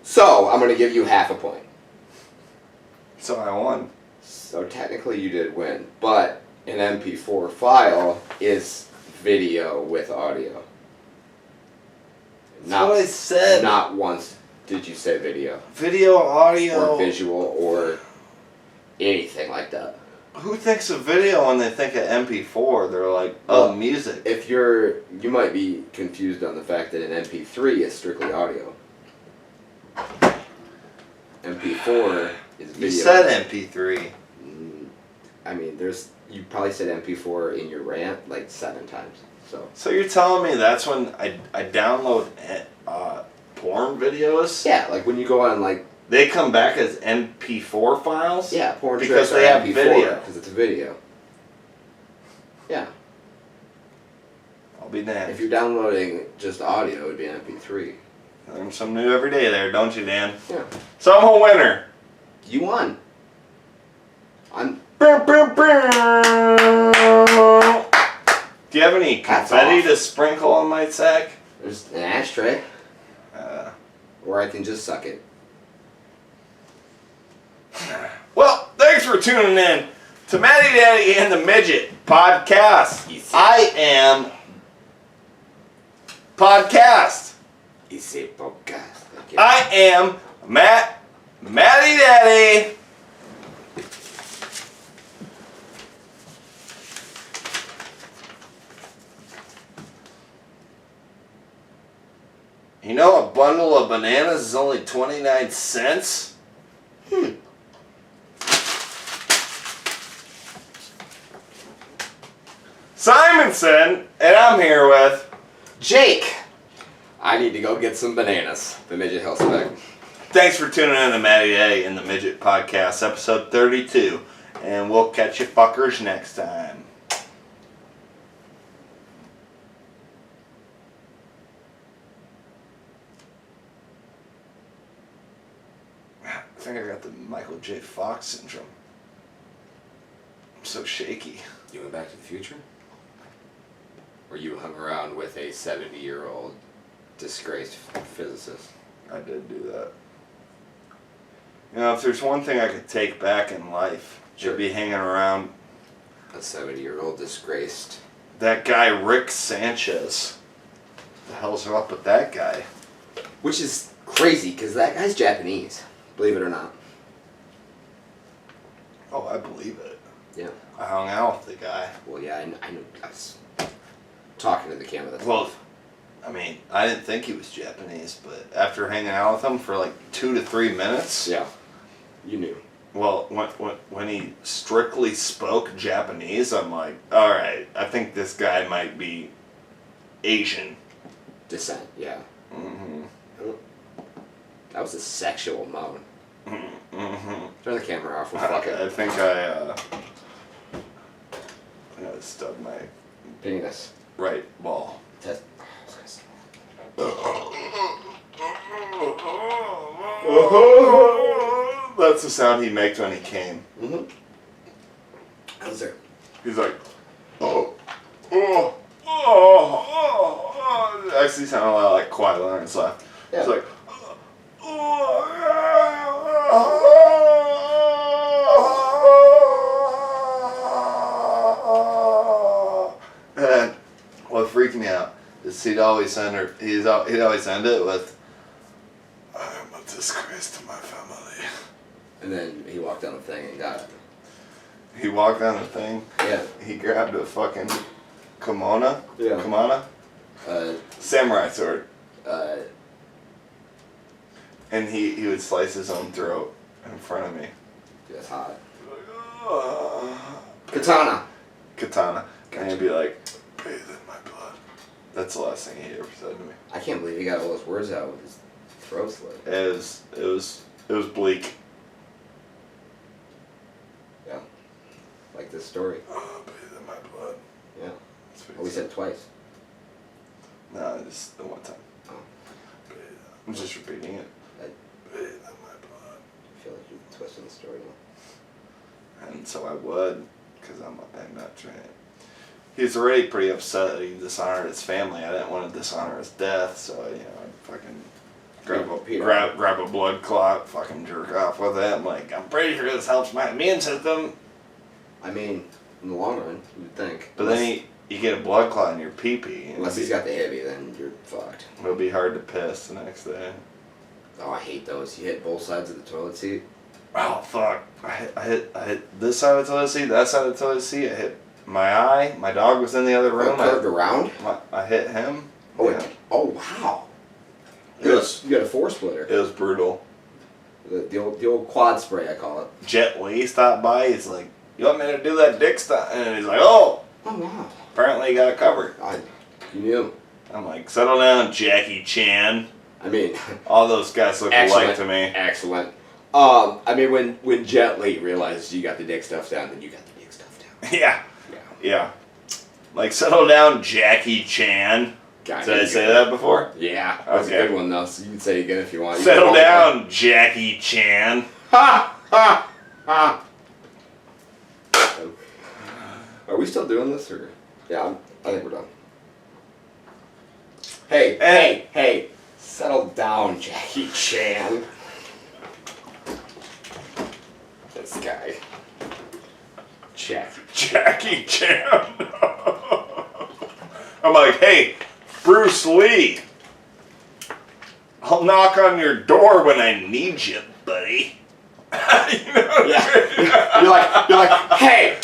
So I'm gonna give you half a point. So I won. So technically you did win, but an MP4 file is video with audio. That's what I said. Not once did you say video. Video, audio. Or visual or anything like that. Who thinks of video when they think of MP4? They're like, music. If you might be confused on the fact that an MP3 is strictly audio. MP4 is video. You said MP3. I mean, you probably said MP4 in your rant like 7 times. So you're telling me that's when I download porn videos? Yeah, like when you go on like. They come back as MP4 files? Yeah, porn because tracks they are have MP4 video. because it's a video. Yeah. I'll be damned. If you're downloading just audio, it would be an MP3. Learn something new every day there, don't you, Dan? Yeah. So I'm a winner. You won. Do you have any confetti to sprinkle on my sack? There's an ashtray. Or I can just suck it. Well, thanks for tuning in to Matty Daddy and the Midget podcast. Easy. I am podcast. Easy podcast. Thank you. I am Matty Daddy. You know, a bundle of bananas is only 29 cents? Simonson, and I'm here with Jake! I need to go get some bananas. The Midget Hill Spec. Thanks for tuning in to Matty Day in the Midget Podcast, episode 32. And we'll catch you fuckers next time. I think I got the Michael J. Fox syndrome. I'm so shaky. You went back to the future? Or you hung around with a 70-year-old disgraced physicist? I did do that. You know, if there's one thing I could take back in life, Sure. it'd be hanging around A 70-year-old disgraced. that guy Rick Sanchez. What the hell's up with that guy? Which is crazy, because that guy's Japanese. Believe it or not. Oh, I believe it. Yeah. I hung out with the guy. Well, yeah, I know. I was talking to the camera. That's Well, I mean, I didn't think he was Japanese, but after hanging out with him for like 2 to 3 minutes, yeah. You knew. well, when he strictly spoke Japanese, I'm like, all right, I think this guy might be Asian. Descent, yeah. Mm-hmm. That was a sexual moan. Mm-hmm. Turn the camera off. We'll fuck I it. think I stubbed my Penis. right ball. Test. That's the sound he makes when he came. Mm-hmm. How's there? He's like, oh, oh, oh, oh, oh. Actually sounded a lot like Quiet Leonard's laugh. Yeah. He's like, and what freaked me out is he'd always end it with, I am a disgrace to my family. And then he walked down the thing and got it. He walked down the thing. Yeah. He grabbed a fucking kimono. Yeah. Kimono? Uh, Samurai sword. uh, And he would slice his own throat in front of me. that's hot. Uh, Katana. Katana. And Gotcha. he'd be like, bathe in my blood. That's the last thing he ever said to me. I can't believe he got all those words out with his throat slit. It was bleak. Yeah. Like this story. Bathe in my blood. Yeah. That's what Oh, we he said it twice. No, just the one time. Oh. Bathe. I'm just repeating it. I Bathe in my blood. feel like you're twisting the story now. And so I would, because I'm not trying. He's already pretty upset that he dishonored his family. I didn't want to dishonor his death, so I'd fucking grab a blood clot, fucking jerk off with it. I'm like, I'm pretty sure this helps my immune system. I mean, in the long run, you would think. But then you get a blood clot in your pee-pee. And Unless he's got the hibby, then you're fucked. it'll be hard to piss the next day. Oh, I hate those. You hit both sides of the toilet seat. Oh fuck! I hit this side of the toilet seat, that side of the toilet seat. I hit my eye. My dog was in the other room. Curved around? I hit him. Oh, Yeah. oh wow. It was You got a four splitter. it was brutal. The old quad spray, I call it. Jet Li stopped by. He's like, "You want me to do that dick stuff?" And he's like, "Oh, Oh wow. apparently he got it covered." You knew. I'm like, "Settle down, Jackie Chan." I mean, All those guys look alike to me. Excellent. I mean, when Jet Li realized you got the dick stuff down, then you got the dick stuff down. Yeah, Yeah. yeah. Like, settle down, Jackie Chan. God, Did I say that before? Yeah, that was Okay. a good one though. So you can say it again if you want. You Settle can- down, Jackie Chan. Ha ha ha. Are we still doing this or? Yeah, I think we're done. Hey! Settle down, Jackie Chan. This guy. Jackie Chan. I'm like, hey, Bruce Lee, I'll knock on your door when I need you, buddy. You're like, hey,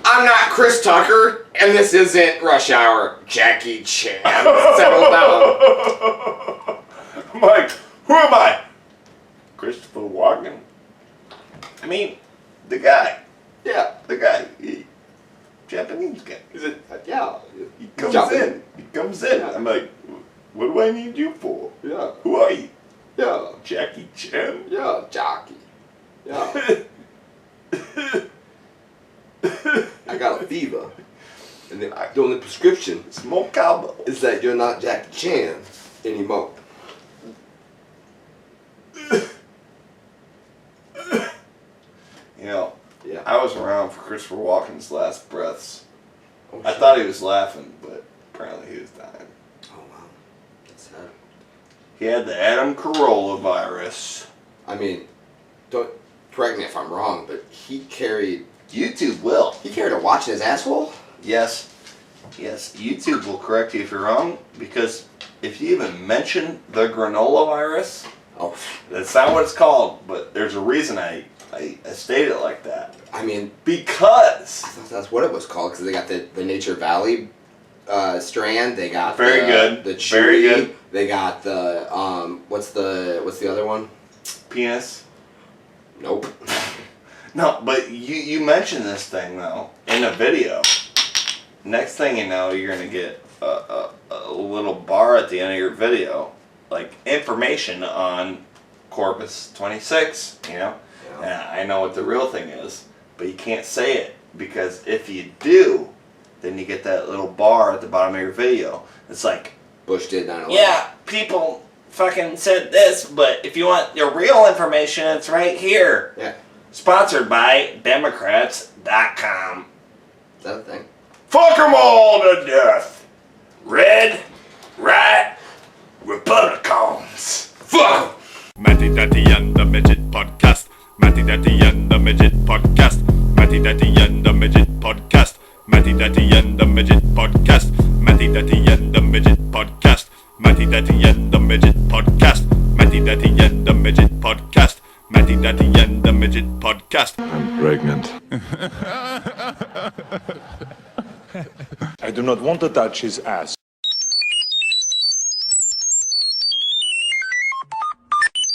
I'm not Chris Tucker, and this isn't Rush Hour. Jackie Chan, settle down. I'm like, who am I? Christopher Walken. I mean, the guy, Yeah, Japanese guy. is it? Yeah, He comes Japanese. in. I'm like, what do I need you for? yeah, Who are you? yeah, Jackie Chan? yeah, jockey. Yeah, I got a fever, and the only prescription Smoke cowboy. is that you're not Jackie Chan anymore. You know, Yeah. I was around for Christopher Walken's last breaths. Oh, I shit. thought he was laughing, but apparently he was dying. Oh wow, that's sad. He had the Adam Carolla virus. I mean, don't correct me if I'm wrong, but he carried YouTube will. a watch in his asshole. Yes. Yes, YouTube will correct you if you're wrong, because if you even mention the granola virus, Oh, that's not what it's called, but there's a reason I state it like that. I mean, Because I thought that's what it was called because they got the Nature Valley strand. They got Very good. The chewy. Very good. They got the what's the other one? penis. Nope. No, but you mentioned this thing though in a video. Next thing you know, you're gonna get a little bar at the end of your video, like information on Corpus 26. You know, Yeah. I know what the real thing is, but you can't say it because if you do, then you get that little bar at the bottom of your video. It's like, Bush did 9/11. yeah, people fucking said this, but if you want your real information, it's right here. Yeah. Sponsored by Democrats.com. Is that a thing? Fuck them all to death. Red, right, Republicans. Fuck 'em. Matty Daddy and the Midget Podcast. Matty Daddy and the Midget Podcast. Matty Daddy and the Midget Podcast. Matty Daddy and the Midget Podcast. Matty Daddy and the Midget Podcast. Matty Daddy and the Midget Podcast. Matty Daddy and the Midget Podcast. Matty Daddy and the Midget Podcast. I'm pregnant. I do not want to touch his ass.